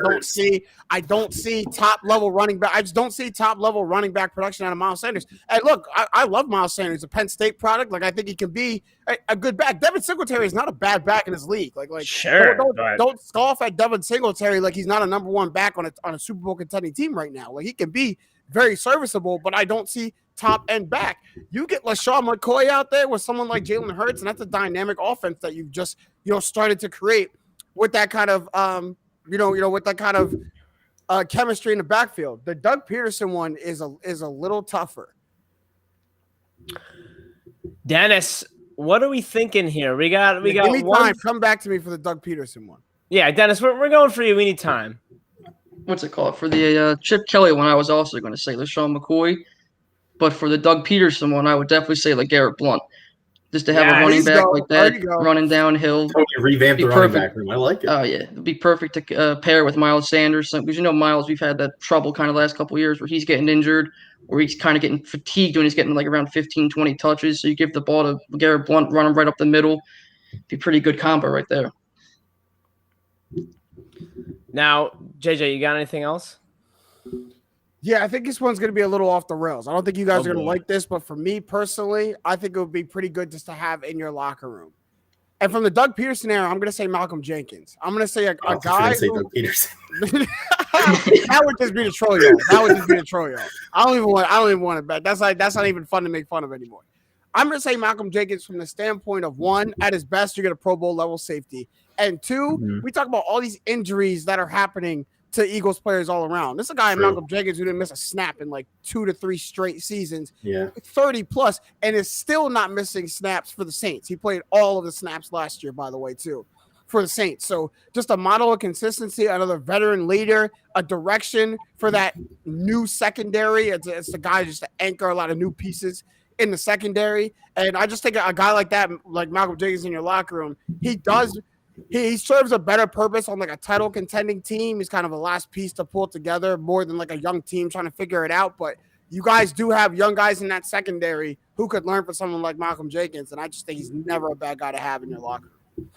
don't see top level running back. I just don't see top level running back production out of Miles Sanders. And look, I love Miles Sanders, a Penn State product. Like I think he can be a good back. Devin Singletary is not a bad back in his league. Like sure, don't scoff at Devin Singletary like he's not a number 1 back on a Super Bowl contending team right now. Like he can be very serviceable, but I don't see top end back. You get LaShawn McCoy out there with someone like Jalen Hurts, and that's a dynamic offense that you've just started to create with that kind of with that kind of chemistry in the backfield. The Doug Peterson one is a little tougher. Dennis, what are we thinking here? We got give me time. Come back to me for the Doug Peterson one. Yeah, Dennis, we're going for you. We need time. What's it called? For the Chip Kelly one, I was also going to say LaShawn McCoy. But for the Doug Peterson one, I would definitely say like Garrett Blunt. Just to have a running back like that, running downhill. Totally revamp the running back room. I like it. Oh, yeah. It'd be perfect to pair with Miles Sanders. Because, Miles, we've had that trouble kind of last couple of years where he's getting injured or he's kind of getting fatigued when he's getting like around 15, 20 touches. So you give the ball to Garrett Blunt, run him right up the middle. Be pretty good combo right there. Now, JJ, you got anything else? Yeah, I think this one's going to be a little off the rails. I don't think you guys are going to like this, but for me personally, I think it would be pretty good just to have in your locker room. And from the Doug Peterson era, I'm going to say Malcolm Jenkins. I'm going to say a guy who... Doug Peterson. That would just be the troll, y'all. I don't even want to bet. That's not even fun to make fun of anymore. I'm going to say Malcolm Jenkins from the standpoint of, 1, at his best, you get a Pro Bowl level safety. And 2, we talk about all these injuries that are happening to Eagles players all around. This is a guy, True. Malcolm Jenkins, who didn't miss a snap in like 2 to 3 straight seasons. Yeah. 30 plus, and is still not missing snaps for the Saints. He played all of the snaps last year, by the way, too, for the Saints. So just a model of consistency, another veteran leader, a direction for that new secondary. It's the guy just to anchor a lot of new pieces in the secondary. And I just think a guy like that, like Malcolm Jenkins in your locker room, he serves a better purpose on like a title contending team. He's kind of a last piece to pull together more than like a young team trying to figure it out. But you guys do have young guys in that secondary who could learn from someone like Malcolm Jenkins. And I just think he's never a bad guy to have in your locker room.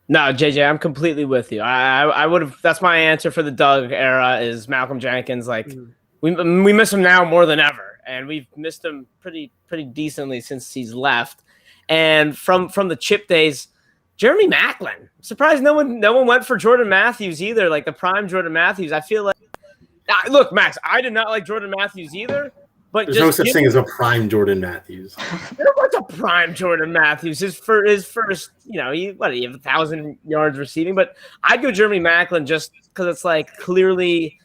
No, JJ, I'm completely with you. I would have. That's my answer for the Doug era is Malcolm Jenkins. Like we miss him now more than ever, and we've missed him pretty decently since he's left. And from the Chip days, Jeremy Maclin. I'm surprised no one went for Jordan Matthews either. Like the prime Jordan Matthews. I feel like look, Max, I did not like Jordan Matthews either. But there's no such thing as a prime Jordan Matthews. There was a prime Jordan Matthews. His first, he have 1,000 yards receiving. But I'd go Jeremy Maclin just because it's like clearly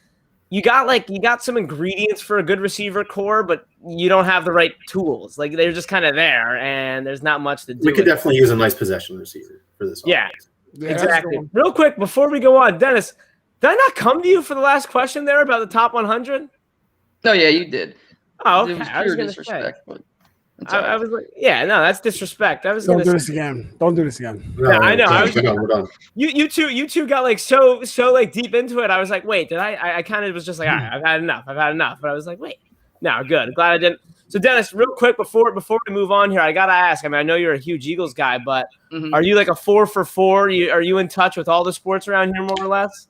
you got some ingredients for a good receiver core, but you don't have the right tools. Like they're just kind of there, and there's not much to do. We could definitely use a nice possession receiver for this. Yeah, exactly. Real quick before we go on, Dennis, did I not come to you for the last question there about the top 100? No, yeah, you did. Oh, okay. It was I was pure going to disrespect, say. but I was like, yeah, no, that's disrespect. I was Don't going do to this again. Don't do this again. No, I know. We're done. You two got like so like deep into it. I was like, wait, did I kind of was just like, all right, I've had enough. But I was like, wait, no, good. Glad I didn't. So Dennis, real quick before we move on here, I gotta ask. I mean, I know you're a huge Eagles guy, but are you like a 4 for 4? Are you in touch with all the sports around here more or less?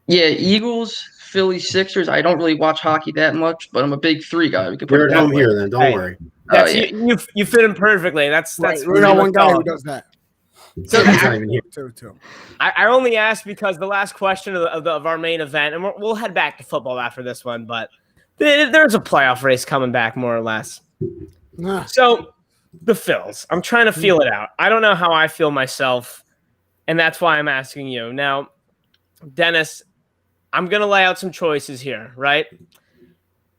Yeah, Eagles, Phillies, Sixers. I don't really watch hockey that much, but I'm a big 3 guy. We could put We're it at that home way. here, then. Don't worry. That's, yeah. you fit in perfectly. That's Right. We got one guy who does that. So He's not even here. Two. I only asked because the last question of our main event, and we'll head back to football after this one, but there's a playoff race coming back more or less. So the Phils, I'm trying to feel it out. I don't know how I feel myself, and that's why I'm asking you. Now, Dennis, I'm going to lay out some choices here, right?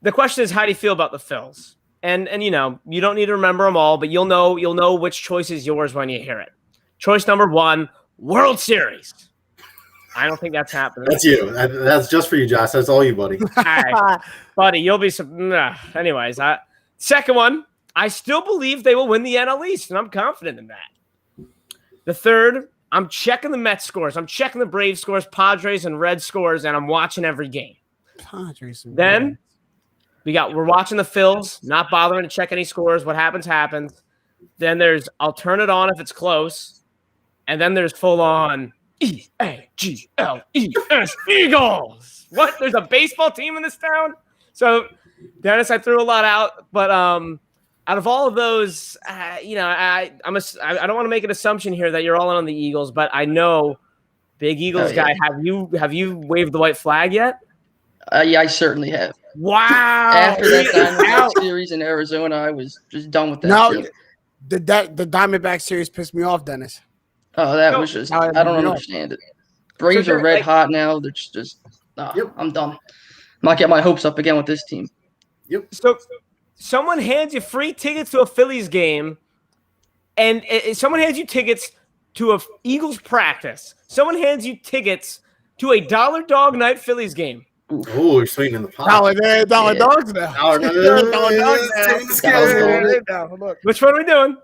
The question is, how do you feel about the Phils? And you don't need to remember them all, but you'll know which choice is yours when you hear it. Choice number 1, World Series. I don't think that's happening. That's you. That's just for you, Josh. That's all you, buddy. Right. Buddy, you'll be anyways. Second one, I still believe they will win the NL East, and I'm confident in that. The third, I'm checking the Mets scores. I'm checking the Braves scores, Padres and Reds scores, and I'm watching every game. Padres. Then we're watching the Phils, not bothering to check any scores. What happens, happens. Then there's I'll turn it on if it's close. And then there's full on EAGLES Eagles. What? There's a baseball team in this town? So, Dennis, I threw a lot out, but out of all of those, I don't want to make an assumption here that you're all in on the Eagles, but I know big Eagles guy. Have you waved the white flag yet? Yeah, I certainly have. Wow! After that Diamondback series in Arizona, I was just done with that. No, the Diamondback series pissed me off, Dennis. Oh, that was just I don't understand it. Braves are red hot now. They're just I'm done. I'm not getting my hopes up again with this team. Yep. So someone hands you free tickets to a Phillies game, and someone hands you tickets to a Eagles practice. Someone hands you tickets to a $1 Dog Night Phillies game. Oh, you're sweetening the pot. Dollar dogs now. Dollar dogs now. Look. Which one are we doing?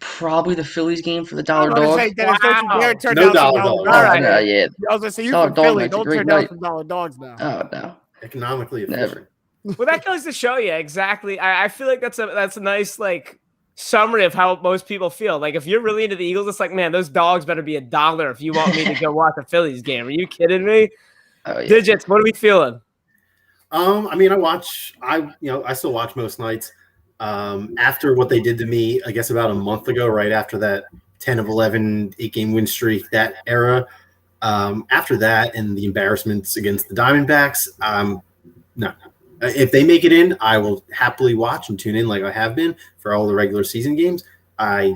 Probably the Phillies game for the $1 I was gonna dog. say, Dennis, don't you dare turn No down some dollar dollar dog. dogs. All right. Yeah. I was gonna say you $1 from dog Philly. night's a Don't great turn down night. some dollar dogs now. Oh no, Economically efficient. never. Well, that goes to show you exactly. I feel like that's a nice like summary of how most people feel. Like if you're really into the Eagles, it's like, man, those dogs better be $1 if you want me to go watch a Phillies game. Are you kidding me? Oh, yeah. Digits, what are we feeling? I mean, I still watch most nights. After what they did to me, I guess about a month ago, right after that 10 of 11 8-game win streak, that era. After that and the embarrassments against the Diamondbacks, no. If they make it in, I will happily watch and tune in like I have been for all the regular season games. I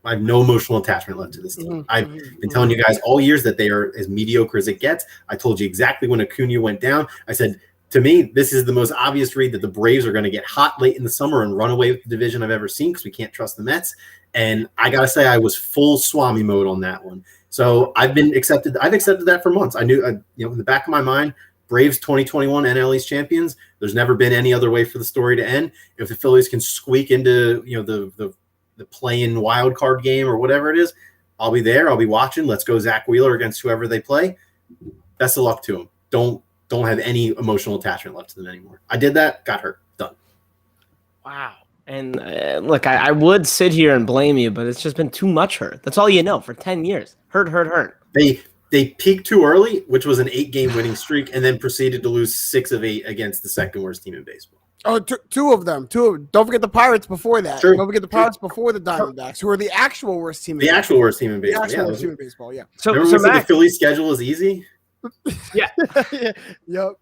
I have no emotional attachment left to this team. I've been telling you guys all years that they are as mediocre as it gets. I told you exactly when Acuna went down. I said, to me, this is the most obvious read that the Braves are going to get hot late in the summer and run away with the division I've ever seen because we can't trust the Mets. And I got to say, I was full Swami mode on that one. So I've accepted that for months. I knew, in the back of my mind, Braves 2021 NL East champions. There's never been any other way for the story to end. If the Phillies can squeak into, the play-in wild card game or whatever it is, I'll be there. I'll be watching. Let's go Zach Wheeler against whoever they play. Best of luck to them. Don't have any emotional attachment left to them anymore. I did that, got hurt, done. Wow. And look, I would sit here and blame you, but it's just been too much hurt. That's all you know for 10 years. Hurt. They peaked too early, which was an 8-game winning streak, and then proceeded to lose 6 of 8 against the second worst team in baseball. Oh, two of them. Don't forget the Pirates before that. True. Don't forget the Pirates before the Diamondbacks, who are the actual worst team. The actual worst team in baseball. The actual worst team in baseball. Yeah. So Max, the Phillies schedule is easy. Yeah. Yep.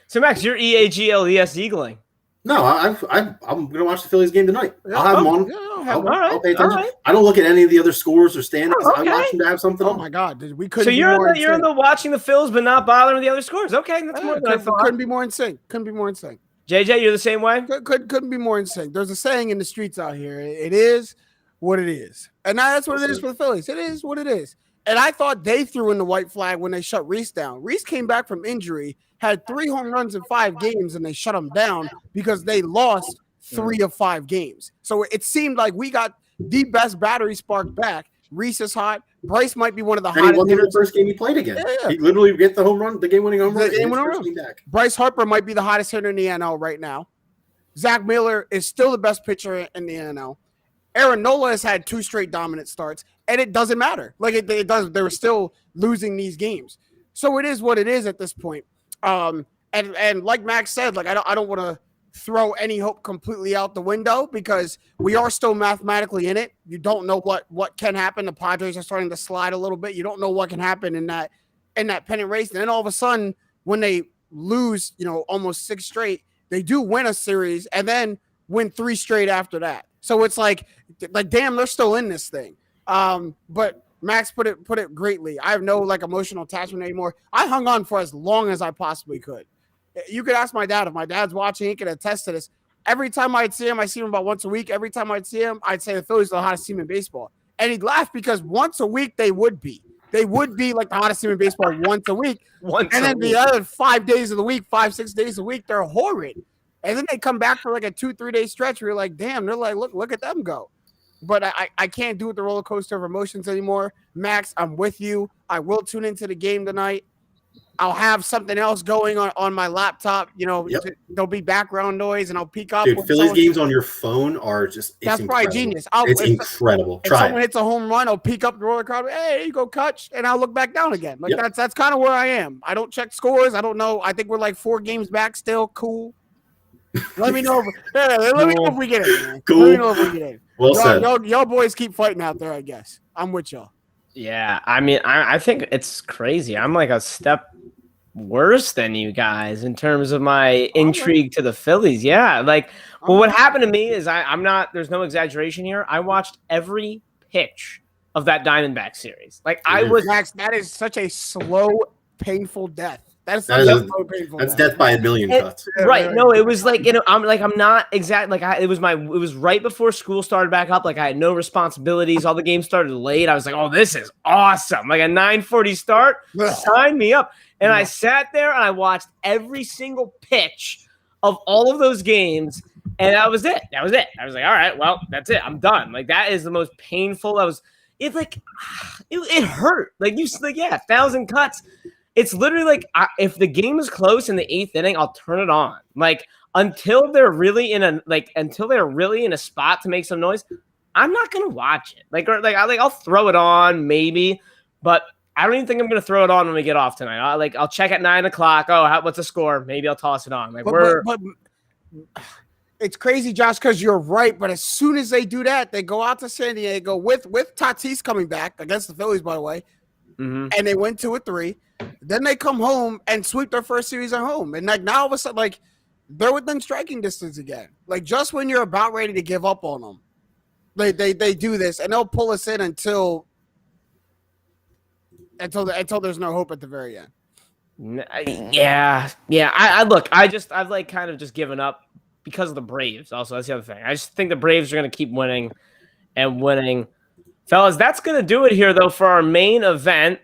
So Max, you're EAGLES Eagling. No, I'm going to watch the Phillies game tonight. Yeah, I'll have them on. I'll pay attention. Right. I don't look at any of the other scores or standings. Oh, okay. I watch them to have something Oh on. my God, we couldn't. So you're be in the watching the Phils, but not bothering the other scores. Okay, that's more than I thought. Couldn't be more in sync. JJ, you're the same way. Couldn't be more in sync. There's a saying in the streets out here. It is what it is, and that's what it is for the Phillies. It is what it is. And I thought they threw in the white flag when they shut Reese down. Reese came back from injury, had 3 home runs in 5 games, and they shut him down because they lost 3 of 5 games. So it seemed like we got the best battery spark back. Reese is hot. Bryce might be one of the hottest. And he won the first game he played again. Yeah. He literally get the home run, the game-winning home run. Bryce Harper might be the hottest hitter in the NL right now. Zach Miller is still the best pitcher in the NL. Aaron Nola has had 2 straight dominant starts, and it doesn't matter. Like it does. They're still losing these games. So it is what it is at this point. And like Max said, like I don't want to throw any hope completely out the window because we are still mathematically in it. You don't know what can happen. The Padres are starting to slide a little bit. You don't know what can happen in that pennant race. And then all of a sudden, when they lose, almost 6 straight, they do win a series and then win 3 straight after that. So it's like damn, they're still in this thing. But Max put it greatly. I have no emotional attachment anymore. I hung on for as long as I possibly could. You could ask my dad. If my dad's watching, he can attest to this. Every time I'd see him, I see him about once a week. Every time I'd see him, I'd say the Phillies are the hottest team in baseball. And he'd laugh because once a week they would be. They would be like the hottest team in baseball once a week. The other 5 days of the week, 5-6 days a week, they're horrid. And then they come back for a 2-3 day stretch where you're like, damn, they're like, look at them go. But I can't do it the roller coaster of emotions anymore. Max, I'm with you. I will tune into the game tonight. I'll have something else going on my laptop. There'll be background noise, and I'll peek up. Dude, Phillies games on your phone are just that's incredible. Probably genius. It's incredible. If someone hits a home run, I'll peek up the roller crowd. Hey, you go Kutch, and I'll look back down again. That's kind of where I am. I don't check scores. I don't know. I think we're 4 games back still. Cool. Let me know. Let me know if we get it. Man. Cool. Let me know if we get it. Well said. Y'all boys keep fighting out there. I guess I'm with y'all. Yeah, I mean, I think it's crazy. I'm a step worse than you guys in terms of my intrigue to the Phillies. Yeah, what happened to me is I'm not. There's no exaggeration here. I watched every pitch of that Diamondback series. Max, that is such a slow, painful death. That's death by a million cuts. Right. No, it was I'm not exact. It was right before school started back up. I had no responsibilities. All the games started late. I was like, oh, this is awesome. A 9:40 start. Sign me up. And I sat there and I watched every single pitch of all of those games. And that was it. I was like, all right, well, that's it. I'm done. That is the most painful. It hurt. 1,000 cuts. It's literally if the game is close in the 8th inning, I'll turn it on. Until they're really in a spot to make some noise, I'm not gonna watch it. I'll throw it on maybe, but I don't even think I'm gonna throw it on when we get off tonight. I'll check at 9:00. Oh, what's the score? Maybe I'll toss it on. But it's crazy, Josh, because you're right. But as soon as they do that, they go out to San Diego with Tatis coming back against the Phillies, by the way, and they win 2-3. Then they come home and sweep their first series at home. And now all of a sudden, they're within striking distance again. Just when you're about ready to give up on them, They do this, and they'll pull us in until there's no hope at the very end. Yeah. I've like kind of just given up because of the Braves. Also, that's the other thing. I just think the Braves are going to keep winning and winning. Fellas, that's going to do it here, though, for our main event.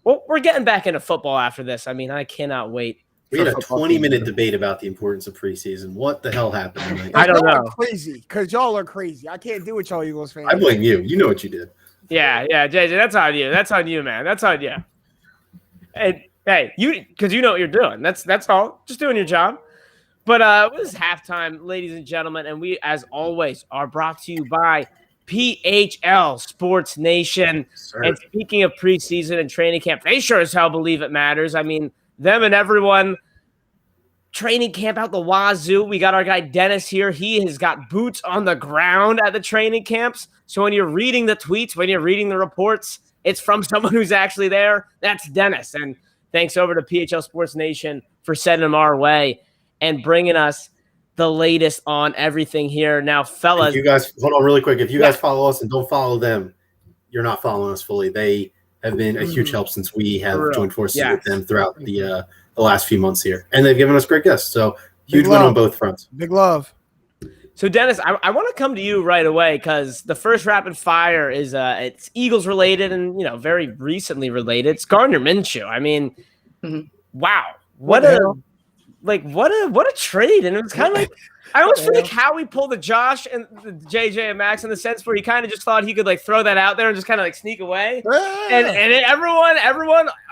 Well, we're getting back into football after this. I mean, I cannot wait. We had a 20-minute debate about the importance of preseason. What the hell happened tonight? I don't know. Crazy, because y'all are crazy. I can't do what y'all Eagles fans. I blame you. You know what you did. Yeah, JJ, that's on you. That's on you, man. That's on you. Hey, you because you know what you're doing. That's all. Just doing your job. But this is halftime, ladies and gentlemen, and we, as always, are brought to you by PHL Sports Nation. Sir. And speaking of preseason and training camp, they sure as hell believe it matters. I mean, them and everyone. Training camp out the wazoo. We got our guy Dennis here. He has got boots on the ground at the training camps. So when you're reading the tweets, when you're reading the reports, it's from someone who's actually there. That's Dennis. And thanks over to PHL Sports Nation for sending him our way and bringing us the latest on everything here. Now, fellas. If you guys, hold on really quick. If you guys follow us and don't follow them, you're not following us fully. They have been a huge help since we have joined forces with them throughout the last few months here. And they've given us great guests. So huge win on both fronts. Big love. So, Dennis, I want to come to you right away because the first rapid fire is it's Eagles related and, very recently related. It's Gardner Minshew. I mean, wow. What a trade. And it was kind of like, I almost feel like how we pulled the Josh and the JJ and Max in the sense where he kind of just thought he could throw that out there and just kind of sneak away. And everyone,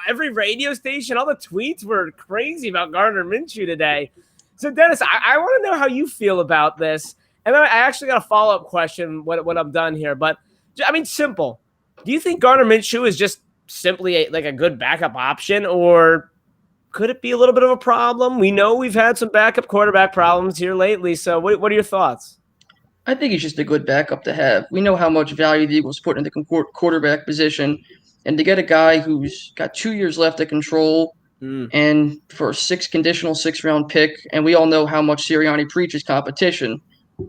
every radio station, all the tweets were crazy about Gardner Minshew today. So, Dennis, I want to know how you feel about this. And then I actually got a follow-up question when I'm done here. But, I mean, simple. Do you think Gardner Minshew is just simply a good backup option, or could it be a little bit of a problem? We know we've had some backup quarterback problems here lately. So what are your thoughts? I think he's just a good backup to have. We know how much value the Eagles put into the quarterback position. And to get a guy who's got 2 years left to control and for a conditional sixth-round pick, and we all know how much Sirianni preaches competition,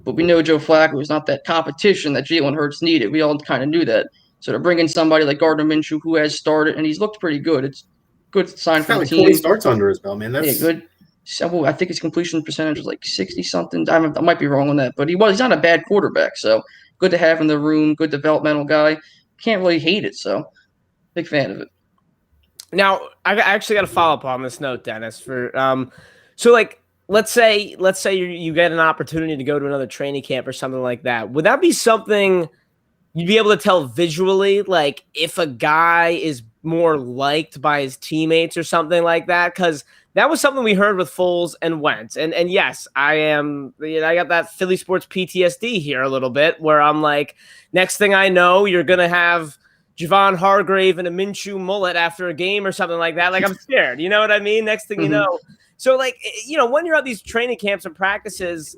but we know Joe Flacco is not that competition that Jalen Hurts needed. We all kind of knew that. So to bring in somebody like Gardner Minshew who has started, and he's looked pretty good. It's good sign for the team. 20 starts under his belt, man. That's good. So, I think his completion percentage was 60-something. I might be wrong on that, but he's not a bad quarterback. So good to have in the room, good developmental guy. Can't really hate it, so big fan of it. Now, I actually got to follow up on this note, Dennis. So let's say you get an opportunity to go to another training camp or something like that. Would that be something you'd be able to tell visually, if a guy is more liked by his teammates or something like that? Because that was something we heard with Foles and Wentz. And yes, I got that Philly sports PTSD here a little bit where I'm like, next thing I know, you're going to have Javon Hargrave and a Minshew mullet after a game or something like that. I'm scared. You know what I mean? Next thing you know. So, when you're at these training camps and practices,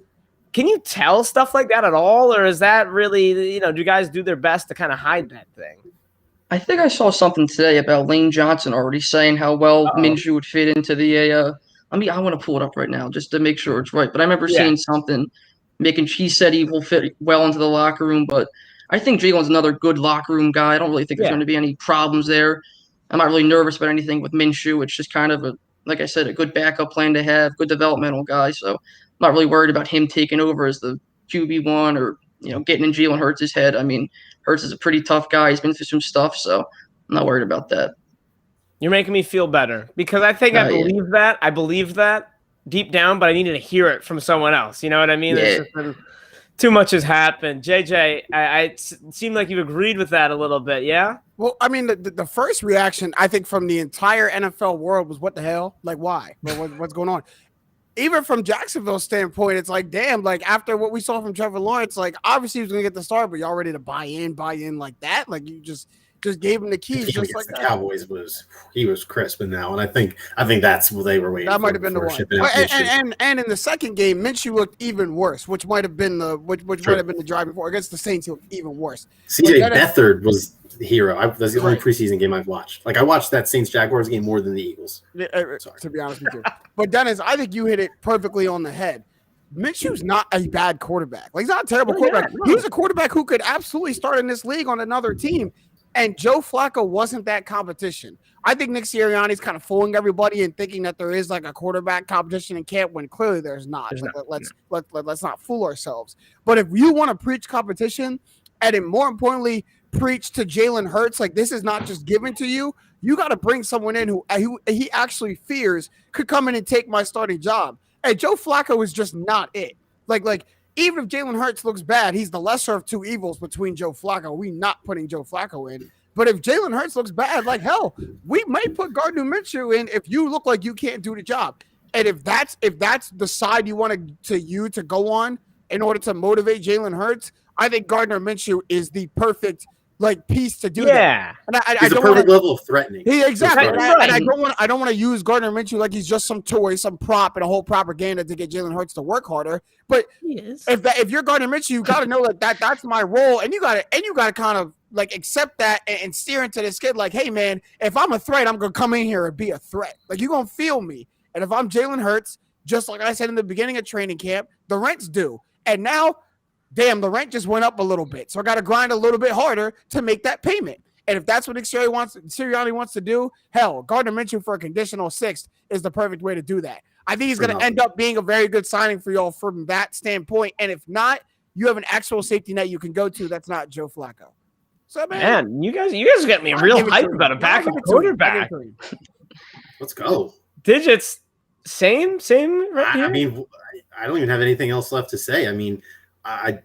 can you tell stuff like that at all? Or is that really, do guys do their best to kind of hide that thing? I think I saw something today about Lane Johnson already saying how well Minshew would fit into the I want to pull it up right now just to make sure it's right. But I remember seeing something he said he will fit well into the locker room. But I think Jalen's another good locker room guy. I don't really think there's going to be any problems there. I'm not really nervous about anything with Minshew. It's just kind of like I said, a good backup plan to have, good developmental guy. So I'm not really worried about him taking over as the QB1 or, getting in Jalen Hurts' head. I mean, Hurts is a pretty tough guy. He's been through some stuff, so I'm not worried about that. You're making me feel better because I think I believe that. I believe that deep down, but I needed to hear it from someone else. You know what I mean? Yeah. Too much has happened. JJ, it seemed like you agreed with that a little bit, yeah? Well, I mean, the first reaction, I think, from the entire NFL world was, what the hell? Why? What's going on? Even from Jacksonville's standpoint, it's damn, after what we saw from Trevor Lawrence, obviously he was going to get the start, but y'all ready to buy in like that? You just gave him the keys. Just like the Cowboys he was crisp in that one. I think that's what they were waiting for. That might have been the one. And in the second game, Minshew looked even worse, which might have been the driving force. Against the Saints, he looked even worse. CJ Beathard was the hero. That's the only preseason game I've watched. I watched that Saints-Jaguars game more than the Eagles. To be honest with you. But Dennis, I think you hit it perfectly on the head. Minshew's not a bad quarterback. Like, he's not a terrible quarterback. No. He was a quarterback who could absolutely start in this league on another team. And Joe Flacco wasn't that competition. I think Nick Sirianni's kind of fooling everybody and thinking that there is like a quarterback competition in camp when clearly there's not. Let's not fool ourselves. But if you want to preach competition and then more importantly, preach to Jalen Hurts, like this is not just given to you. You got to bring someone in who he actually fears could come in and take my starting job. And Joe Flacco is just not it. Like even if Jalen Hurts looks bad, he's the lesser of two evils between Joe Flacco. We're not putting Joe Flacco in. But if Jalen Hurts looks bad, like hell, we might put Gardner Minshew in if you look like you can't do the job. And if that's the side you want to go on in order to motivate Jalen Hurts, I think Gardner Minshew is the perfect piece to do that. And he's a perfect level of threatening. Exactly. And I don't want to use Gardner Minshew like he's just some toy, some prop, and a whole propaganda to get Jalen Hurts to work harder. But if you're Gardner Minshew, you got to know that's my role, and you got to kind of accept that and steer into this kid like, hey man, if I'm a threat, I'm gonna come in here and be a threat. Like you're gonna feel me. And if I'm Jalen Hurts, just like I said in the beginning of training camp, the rent's due, and now. Damn, the rent just went up a little bit. So I got to grind a little bit harder to make that payment. And if that's what Sirianni wants to do, hell, Gardner Minshew for a conditional sixth is the perfect way to do that. I think he's going to end up being a very good signing for y'all from that standpoint. And if not, you have an actual safety net you can go to that's not Joe Flacco. So, man you guys get me real hyped about a backup quarterback. Let's go. Digits, same right here. I mean, I don't even have anything else left to say. I mean, I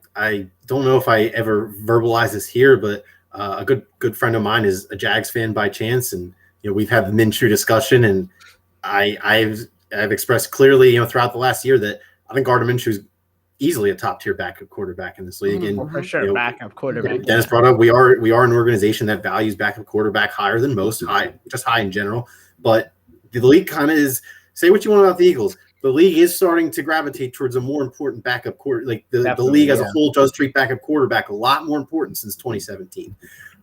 don't know if I ever verbalize this here, but a good friend of mine is a Jags fan by chance, and we've had the Minshew discussion, and I've expressed clearly throughout the last year that I think Gardner Minshew is easily a top tier backup quarterback in this league. And for sure, backup quarterback. Dennis brought up we are an organization that values backup quarterback higher than most, just high in general. But the league kind of is. Say what you want about the Eagles. The league is starting to gravitate towards a more important backup quarter. Like the league as a whole does treat backup quarterback a lot more important since 2017.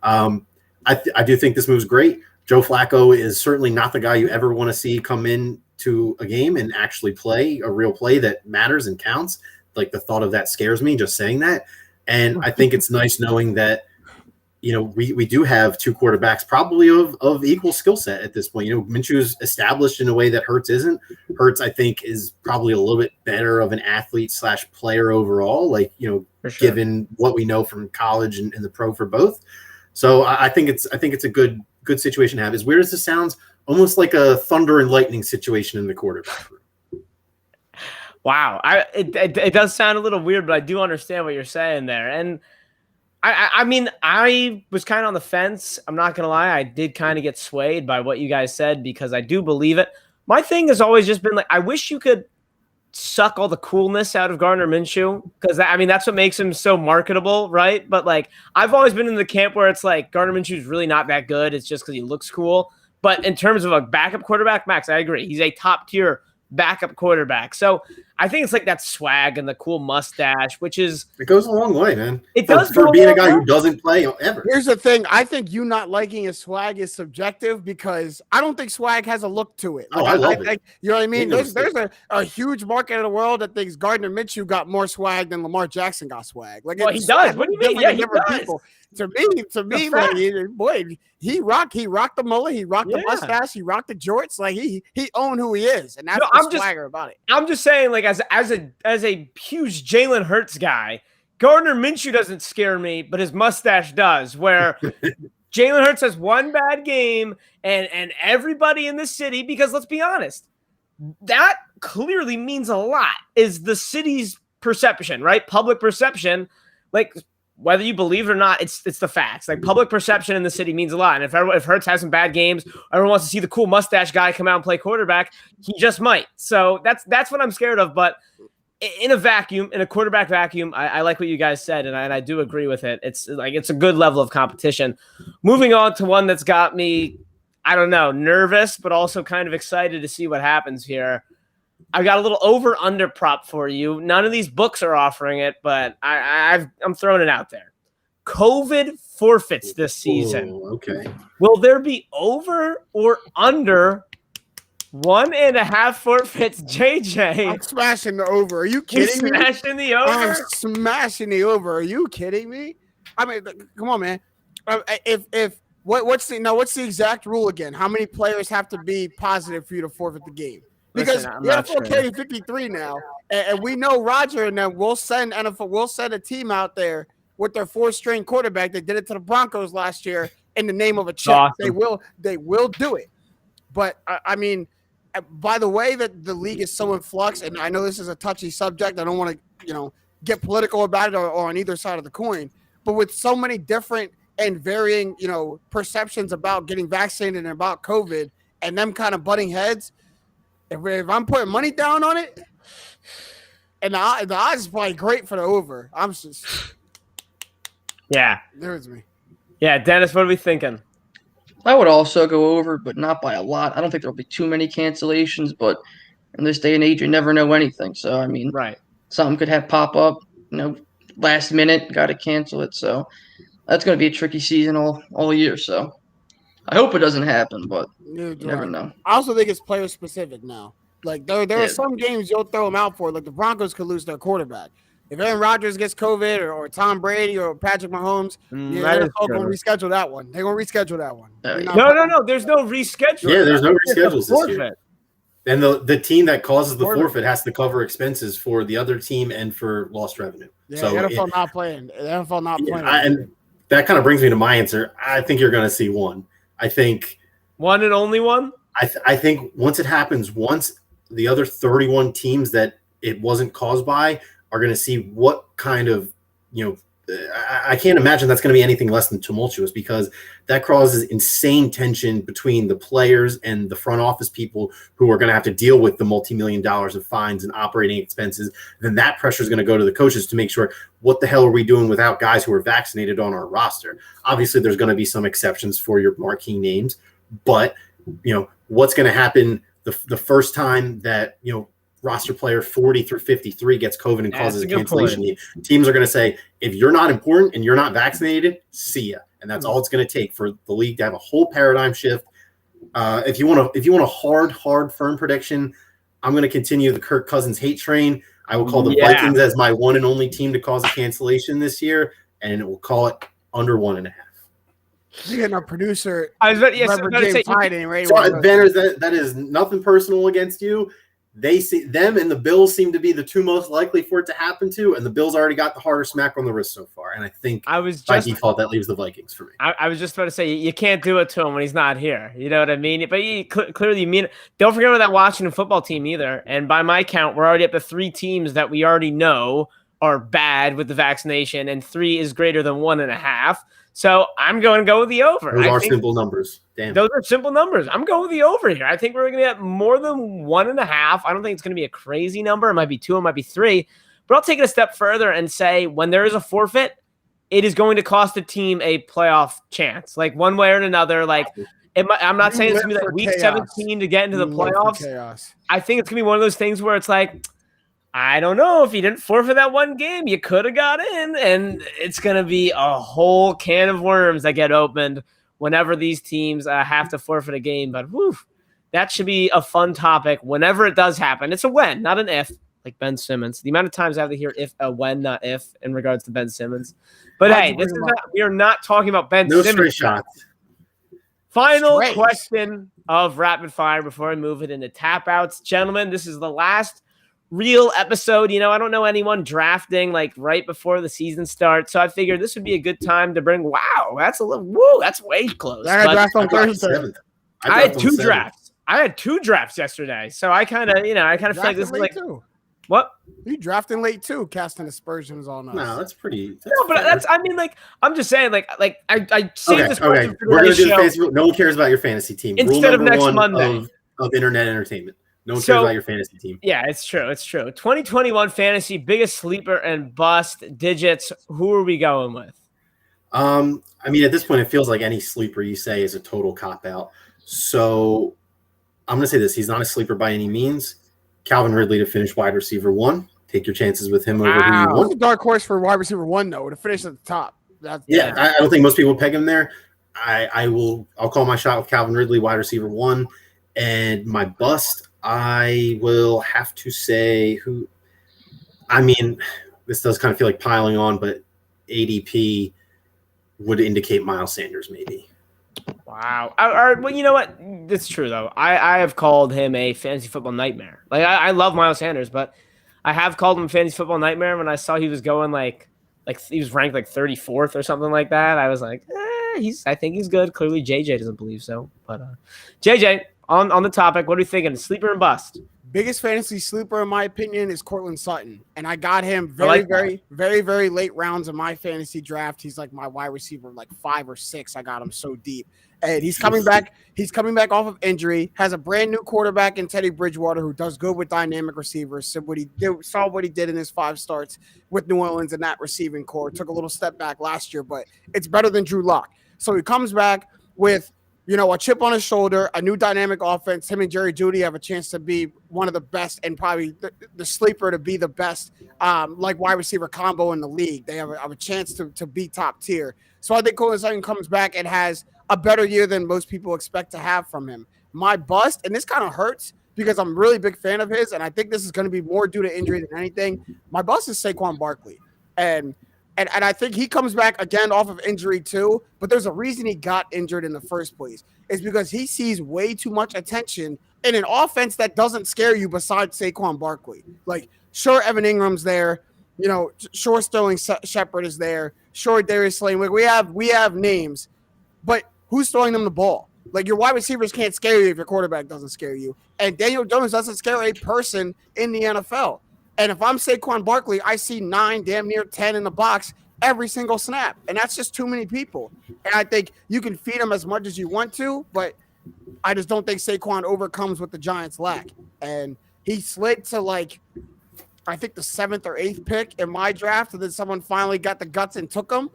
I do think this move's great. Joe Flacco is certainly not the guy you ever want to see come in to a game and actually play a real play that matters and counts. Like the thought of that scares me just saying that. And I think it's nice knowing that, we do have two quarterbacks probably of equal skill set at this point. Minshew's established in a way that Hurts isn't. Hurts, I think, is probably a little bit better of an athlete / player overall, given what we know from college and the pro for both. So I think it's a good situation to have. As weird as this sounds, almost like a thunder and lightning situation in the quarterback room. Wow. It does sound a little weird, but I do understand what you're saying there. And I mean, I was kind of on the fence. I'm not going to lie. I did kind of get swayed by what you guys said because I do believe it. My thing has always just been I wish you could suck all the coolness out of Gardner Minshew because, that's what makes him so marketable, right? But, I've always been in the camp where it's Gardner Minshew's really not that good. It's just because he looks cool. But in terms of a backup quarterback, Max, I agree. He's a top-tier backup quarterback. So I think it's that swag and the cool mustache, which is it goes a long way, man. It does for being a guy who doesn't play ever. Here's the thing. I think you not liking his swag is subjective because I don't think swag has a look to it. I love it. You know what I mean? There's a huge market in the world that thinks Gardner Minshew got more swag than Lamar Jackson got swag. He does. What do you mean? Yeah, he does. People. To me, boy, he rocked the mullet, he rocked the mustache, he rocked the jorts. He owned who he is, and that's the swagger about it. I'm just saying, as a huge Jalen Hurts guy, Gardner Minshew doesn't scare me, but his mustache does. Where Jalen Hurts has one bad game, and everybody in the city, because let's be honest, that clearly means a lot. Is the city's perception, right? Public perception, whether you believe it or not, it's the facts. Public perception in the city means a lot. And if Hurts has some bad games, everyone wants to see the cool mustache guy come out and play quarterback. He just might. So that's what I'm scared of. But in a vacuum, in a quarterback vacuum, I like what you guys said, and I do agree with it. It's it's a good level of competition. Moving on to one that's got me, I don't know, nervous, but also kind of excited to see what happens here. I've got a little over-under prop for you. None of these books are offering it, but I'm throwing it out there. COVID forfeits this season. Ooh, okay. Will there be over or under 1.5 forfeits, JJ. I'm smashing the over. Are you kidding me? Smashing the over? I'm smashing the over. Are you kidding me? I mean, come on, man. What's the exact rule again? How many players have to be positive for you to forfeit the game? Because the NFL carrying 53 now, and we know Roger and them will send a team out there with their 4th-string quarterback. They did it to the Broncos last year in the name of a check. Awesome. They will do it. But I mean, by the way that the league is so in flux, and I know this is a touchy subject, I don't want to get political about it or on either side of the coin. But with so many different and varying perceptions about getting vaccinated and about COVID, and them kind of butting heads, if I'm putting money down on it, and the odds is probably great for the over. I'm just there's me. Yeah, Dennis, what are we thinking? I would also go over, but not by a lot. I don't think there'll be too many cancellations, but in this day and age, you never know anything. So, I mean, something could pop up, last minute, got to cancel it. So that's going to be a tricky season all year. So I hope it doesn't happen, but you never know. I also think it's player specific now. Like there are some games you'll throw them out for. Like the Broncos could lose their quarterback. If Aaron Rodgers gets COVID or Tom Brady or Patrick Mahomes, they're going to reschedule that one. They're going to reschedule that one. No. There's no reschedule. Yeah, there's no reschedules this year. And the team that causes the forfeit has to cover expenses for the other team and for lost revenue. Yeah, so the NFL not playing. And that kind of brings me to my answer. I think you're going to see one. I think one and only one. I think once it happens, the other 31 teams that it wasn't caused by are going to see what kind of, I can't imagine that's going to be anything less than tumultuous, because that causes insane tension between the players and the front office people who are going to have to deal with the multi-million dollars of fines and operating expenses. Then that pressure is going to go to the coaches to make sure, what the hell are we doing without guys who are vaccinated on our roster? Obviously, there's going to be some exceptions for your marquee names, but what's going to happen the first time that, roster player 40 through 53 gets COVID and causes a cancellation. Teams are going to say, if you're not important and you're not vaccinated, see ya. And that's all it's going to take for the league to have a whole paradigm shift. If you want a hard, firm prediction, I'm going to continue the Kirk Cousins hate train. I will call the Vikings as my one and only team to cause a cancellation this year, and it will call it under 1.5. You're getting our producer. I was about to say, Banners, that is nothing personal against you. They see them, and the Bills seem to be the two most likely for it to happen to, and the Bills already got the harder smack on the wrist so far. And I think by default that leaves the Vikings for me. I was just about to say, you can't do it to him when he's not here. You know what I mean? But you clearly mean it. Don't forget about that Washington football team either. And by my count, we're already up to 3 teams that we already know are bad with the vaccination, and 3 is greater than 1.5. So I'm going to go with the over. Those are simple numbers. Damn. Those are simple numbers. I'm going with the over here. I think we're going to get more than 1.5. I don't think it's going to be a crazy number. It might be 2. It might be 3. But I'll take it a step further and say when there is a forfeit, it is going to cost the team a playoff chance. Like one way or another. Like I'm not saying it's going to be like week 17 to get into the playoffs. I think it's going to be one of those things where it's like, I don't know, if you didn't forfeit that one game, you could have got in, and it's going to be a whole can of worms that get opened whenever these teams have to forfeit a game. But that should be a fun topic whenever it does happen. It's a when, not an if, like Ben Simmons. The amount of times I have to hear when, not if, in regards to Ben Simmons. But hey, we are not talking about Ben Simmons. No straight shots. Final question of Rapid Fire before I move it into tap outs. Gentlemen, this is the last real episode. I don't know anyone drafting like right before the season starts, so I figured this would be a good time to bring. Wow, that's that's way close. I draft on Thursday. I had 2 drafts. I had 2 drafts yesterday, so I kind of, feel like this is like too. What? You drafting late too, casting aspersions on us. No, that's pretty. I'm just saying, I saved this. Okay, we're gonna do the fantasy. No one cares about your fantasy team. Instead of next Monday of internet entertainment. No one cares about your fantasy team. Yeah, it's true. 2021 fantasy, biggest sleeper and bust digits. Who are we going with? I mean, at this point, it feels like any sleeper you say is a total cop-out. So I'm going to say this. He's not a sleeper by any means. Calvin Ridley to finish wide receiver 1. Take your chances with him over who you want. That's a dark horse for wide receiver 1, though, to finish at the top. I don't think most people peg him there. I'll call my shot with Calvin Ridley, wide receiver 1. And my bust, I will have to say who. I mean, this does kind of feel like piling on, but ADP would indicate Miles Sanders, maybe. Wow. Well, you know what? It's true though. I have called him a fantasy football nightmare. Like I love Miles Sanders, but I have called him fantasy football nightmare when I saw he was going like he was ranked like 34th or something like that. I was like, I think he's good. Clearly JJ doesn't believe so. But JJ, on the topic, what are you thinking? Sleeper and bust? Biggest fantasy sleeper, in my opinion, is Cortland Sutton. And I got him very late rounds of my fantasy draft. He's like my wide receiver, like 5 or 6. I got him so deep. And he's coming back. He's coming back off of injury, has a brand new quarterback in Teddy Bridgewater who does good with dynamic receivers. So saw what he did in his 5 starts with New Orleans in that receiving core. Took a little step back last year, but it's better than Drew Lock. So he comes back with a chip on his shoulder, a new dynamic offense. Him and Jerry Jeudy have a chance to be one of the best and probably the sleeper to be the best like wide receiver combo in the league. They have a chance to be top tier. So I think Cortland Sutton comes back and has a better year than most people expect to have from him. My bust, and this kind of hurts because I'm a really big fan of his, and I think this is going to be more due to injury than anything. My bust is Saquon Barkley. And I think he comes back again off of injury too, but there's a reason he got injured in the first place. It's because he sees way too much attention in an offense that doesn't scare you besides Saquon Barkley. Like, sure, Evan Ingram's there. Sure, Sterling Shepard is there. Sure, Darius Slayton. We have names, but who's throwing them the ball? Like, your wide receivers can't scare you if your quarterback doesn't scare you. And Daniel Jones doesn't scare a person in the NFL. And if I'm Saquon Barkley, I see 9, damn near 10 in the box every single snap. And that's just too many people. And I think you can feed him as much as you want to, but I just don't think Saquon overcomes what the Giants lack. And he slid to I think the 7th or 8th pick in my draft, and then someone finally got the guts and took him.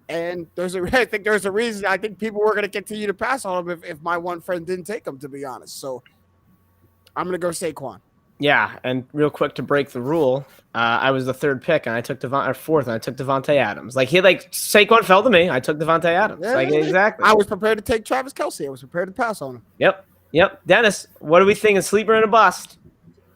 And I think there's a reason. I think people were going to continue to pass on him if my one friend didn't take him, to be honest. So I'm going to go Saquon. Yeah, and real quick to break the rule, I was the 3rd pick, and I took 4th, and I took Devontae Adams. Saquon fell to me. I took Devontae Adams. Yeah, exactly. I was prepared to take Travis Kelce. I was prepared to pass on him. Yep. Dennis, what are we thinking? Sleeper and a bust?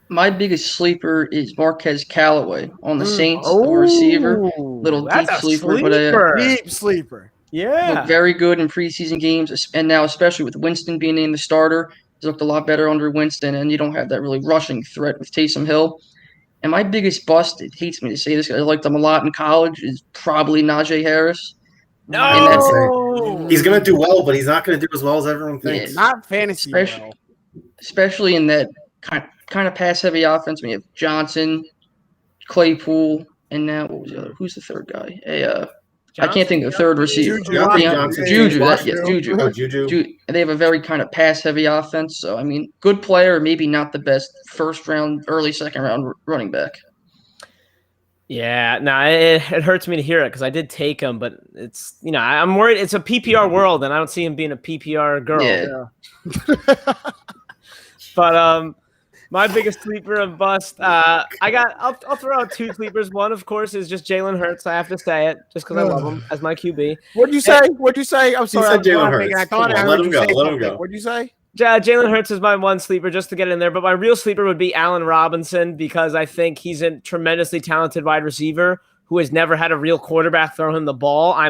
My biggest sleeper is Marquez Callaway on the Saints, the receiver. Little deep sleeper. Deep sleeper. Yeah. Looked very good in preseason games, and now especially with Winston being named the starter. He's looked a lot better under Winston, and you don't have that really rushing threat with Taysom Hill. And my biggest bust, it hates me to say this, I liked him a lot in college, is probably Najee Harris. No! He's going to do well, but he's not going to do as well as everyone thinks. Yeah, not fantasy especially in that kind of pass-heavy offense. We have Johnson, Claypool, and now who's the third guy? I can't think of the third receiver. Juju. They have a very kind of pass-heavy offense. So, I mean, good player, maybe not the best first-round, early second-round running back. Yeah, no, it hurts me to hear it because I did take him, but it's, I'm worried. It's a PPR world, and I don't see him being a PPR girl. Yeah. But my biggest sleeper of bust, I'll throw out 2 sleepers. One, of course, is just Jalen Hurts. I have to say it just because I love him as my QB. What'd you say? I'm sorry. He said Jalen Hurts. I thought I heard you say let him go. What'd you say? Jalen Hurts is my one sleeper just to get in there, but my real sleeper would be Allen Robinson because I think he's a tremendously talented wide receiver who has never had a real quarterback throw him the ball. I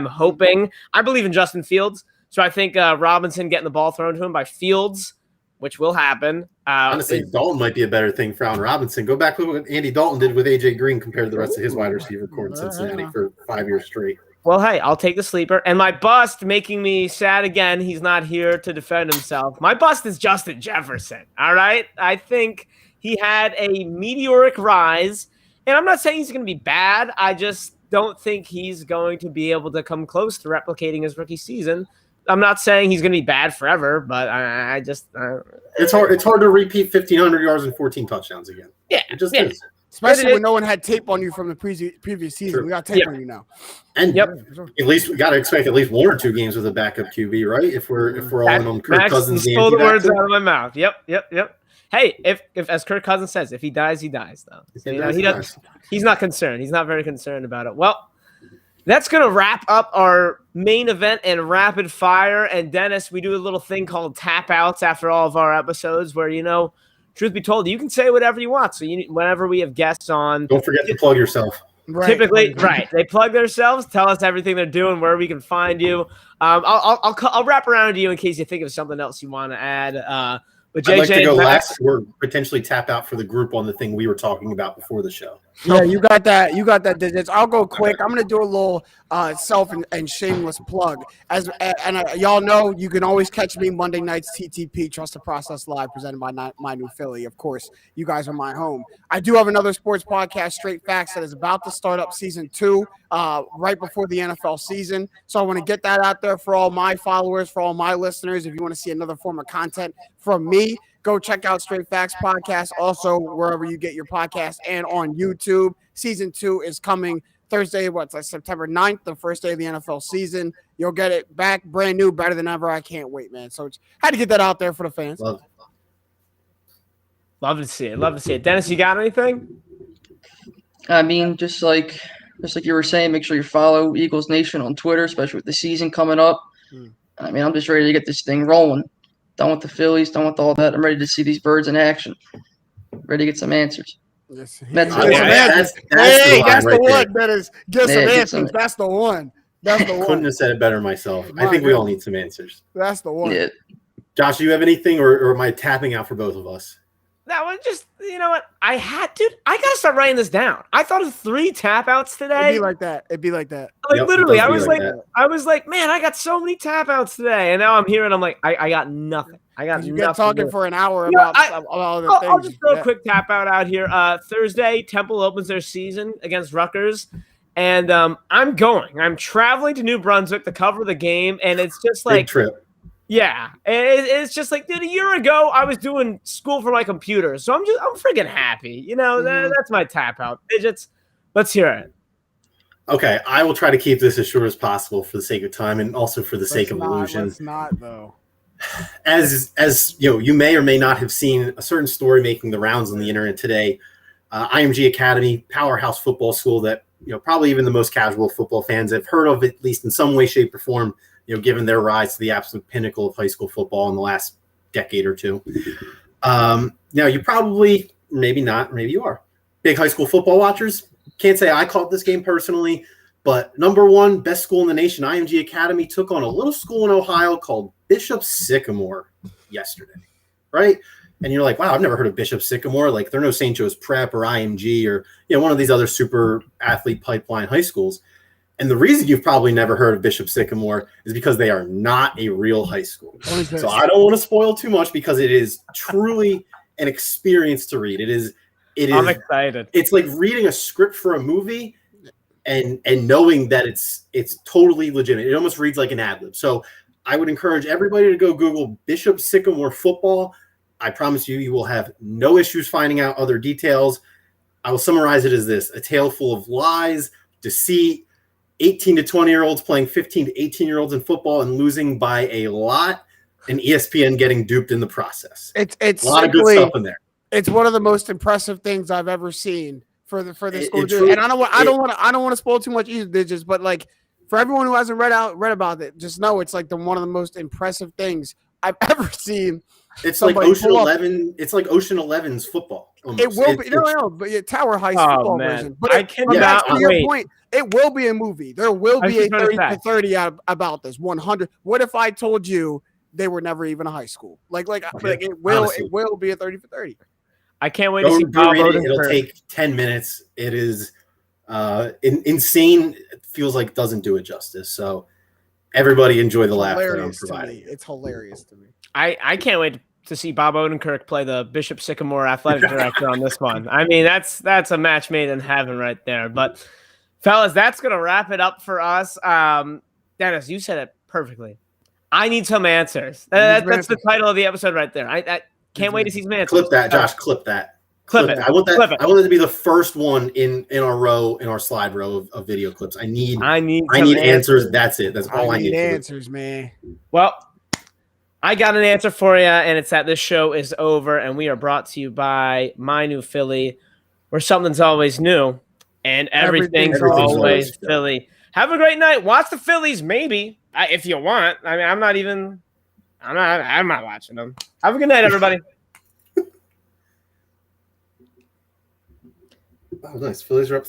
believe in Justin Fields, so I think Robinson getting the ball thrown to him by Fields, which will happen. Honestly, Dalton might be a better thing for Allen Robinson. Go back to what Andy Dalton did with A.J. Green compared to the rest of his wide receiver core in Cincinnati for 5 years straight. Well, hey, I'll take the sleeper. And my bust, making me sad again, he's not here to defend himself. My bust is Justin Jefferson, all right? I think he had a meteoric rise. And I'm not saying he's going to be bad. I just don't think he's going to be able to come close to replicating his rookie season. I'm not saying he's going to be bad forever, but I just it's hard to repeat 1,500 yards and 14 touchdowns again. Yeah, it just is. Especially when no one had tape on you from the previous season. True. We got tape on you now. And at least we got to expect at least 1 or 2 games with a backup QB, right? If we're all in on Kirk Cousins. You stole the words out of my mouth. Yep. Hey, if as Kirk Cousins says, if he dies, he dies. Though he's not concerned. He's not very concerned about it. Well, That's going to wrap up our main event and rapid fire. And Dennis, we do a little thing called tap outs after all of our episodes where, truth be told, you can say whatever you want. So whenever we have guests on, don't forget to plug yourself. Right. Typically, right. They plug themselves, tell us everything they're doing, where we can find you. I'll wrap around to you in case you think of something else you want to add. But JJ, I'd like to go last or potentially tap out for the group on the thing we were talking about before the show. Yeah, you got that. You got that, Digits. I'll go quick. I'm going to do a little self and shameless plug. Y'all know you can always catch me Monday nights, TTP, Trust the Process Live, presented by My New Philly. Of course, you guys are my home. I do have another sports podcast, Straight Facts, that is about to start up season 2 right before the NFL season. So I want to get that out there for all my followers, for all my listeners. If you want to see another form of content from me, go check out Straight Facts Podcast, also wherever you get your podcast and on YouTube. Season 2 is coming Thursday, September 9th, the first day of the NFL season. You'll get it back brand new, better than ever. I can't wait, man. So had to get that out there for the fans. Love to see it. Love to see it. Dennis, you got anything? I mean, just like you were saying, make sure you follow Eagles Nation on Twitter, especially with the season coming up. I mean, I'm just ready to get this thing rolling. Done with the Phillies, done with all that. I'm ready to see these birds in action. Ready to get some answers. Yes. That's the one, Dennis. Get some answers. That's the one. That's the one. Couldn't have said it better myself. I think we all need some answers. That's the one. Yeah. Josh, do you have anything, or am I tapping out for both of us? That one just, you know what? I got to start writing this down. I thought of 3 tap outs today. It'd be like that. Like, literally, I was like, man, I got so many tap outs today. And now I'm here and I'm like, I got nothing. I got you nothing. Get talking for an hour about all the things. I'll just throw a quick tap out here. Thursday, Temple opens their season against Rutgers. And I'm traveling to New Brunswick to cover the game. And it's just like, big trip. Yeah, it's just like, dude, a year ago I was doing school for my computer, so I'm freaking happy. That's my tap out. Digits, let's hear it. Okay, I will try to keep this as short as possible for the sake of time and also for the sake of illusion. Let's not though. As you may or may not have seen a certain story making the rounds on the internet today. IMG Academy, powerhouse football school that probably even the most casual football fans have heard of, at least in some way, shape, or form. Given their rise to the absolute pinnacle of high school football in the last decade or two. Now, you probably, maybe not, maybe you are, big high school football watchers. Can't say I called this game personally, but number 1, best school in the nation, IMG Academy, took on a little school in Ohio called Bishop Sycamore yesterday, right? And you're like, wow, I've never heard of Bishop Sycamore. Like, they're no St. Joe's Prep or IMG or one of these other super athlete pipeline high schools. And the reason you've probably never heard of Bishop Sycamore is because they are not a real high school. So I don't want to spoil too much because it is truly an experience to read. It is. I'm excited. It's like reading a script for a movie and knowing that it's totally legitimate. It almost reads like an ad lib. So I would encourage everybody to go Google Bishop Sycamore football. I promise you will have no issues finding out other details. I will summarize it as this: a tale full of lies, deceit, 18 to 20-year-olds playing 15 to 18-year-olds in football and losing by a lot, and ESPN getting duped in the process. It's a lot of good stuff in there. It's one of the most impressive things I've ever seen for the school. And I don't want to spoil too much either, Digits, but like for everyone who hasn't read about it, just know it's like one of the most impressive things I've ever seen. It's like Ocean 11. It's like Ocean 11's football. Almost. It will be but Tower High football version. But I cannot to your point, it will be a movie. There will be a 30 to 30 about this. 100. What if I told you they were never even a high school? Like it will be a 30 for 30. I can't wait to see Bob Odenkirk. It'll take 10 minutes. It is insane. It feels like it doesn't do it justice. So everybody enjoy the laughter I'm providing. It's hilarious to me. I can't wait to see Bob Odenkirk play the Bishop Sycamore athletic director on this one. I mean, that's a match made in heaven right there. But fellas, that's gonna wrap it up for us. Dennis, you said it perfectly. I need some answers. That's the title of the episode right there. I can't wait to see some answers. Clip that, Josh. Clip that. Clip it. I want that. Clip it. I want it to be the first one in our slide row of video clips. I need answers. That's it. That's all I need. Answers, man. Well, I got an answer for you, and it's that this show is over, and we are brought to you by My New Philly, where something's always new and everything's always Philly. Have a great night. Watch the Phillies, maybe if you want. I mean, I'm not watching them. Have a good night, everybody. Oh, nice. Phillies are up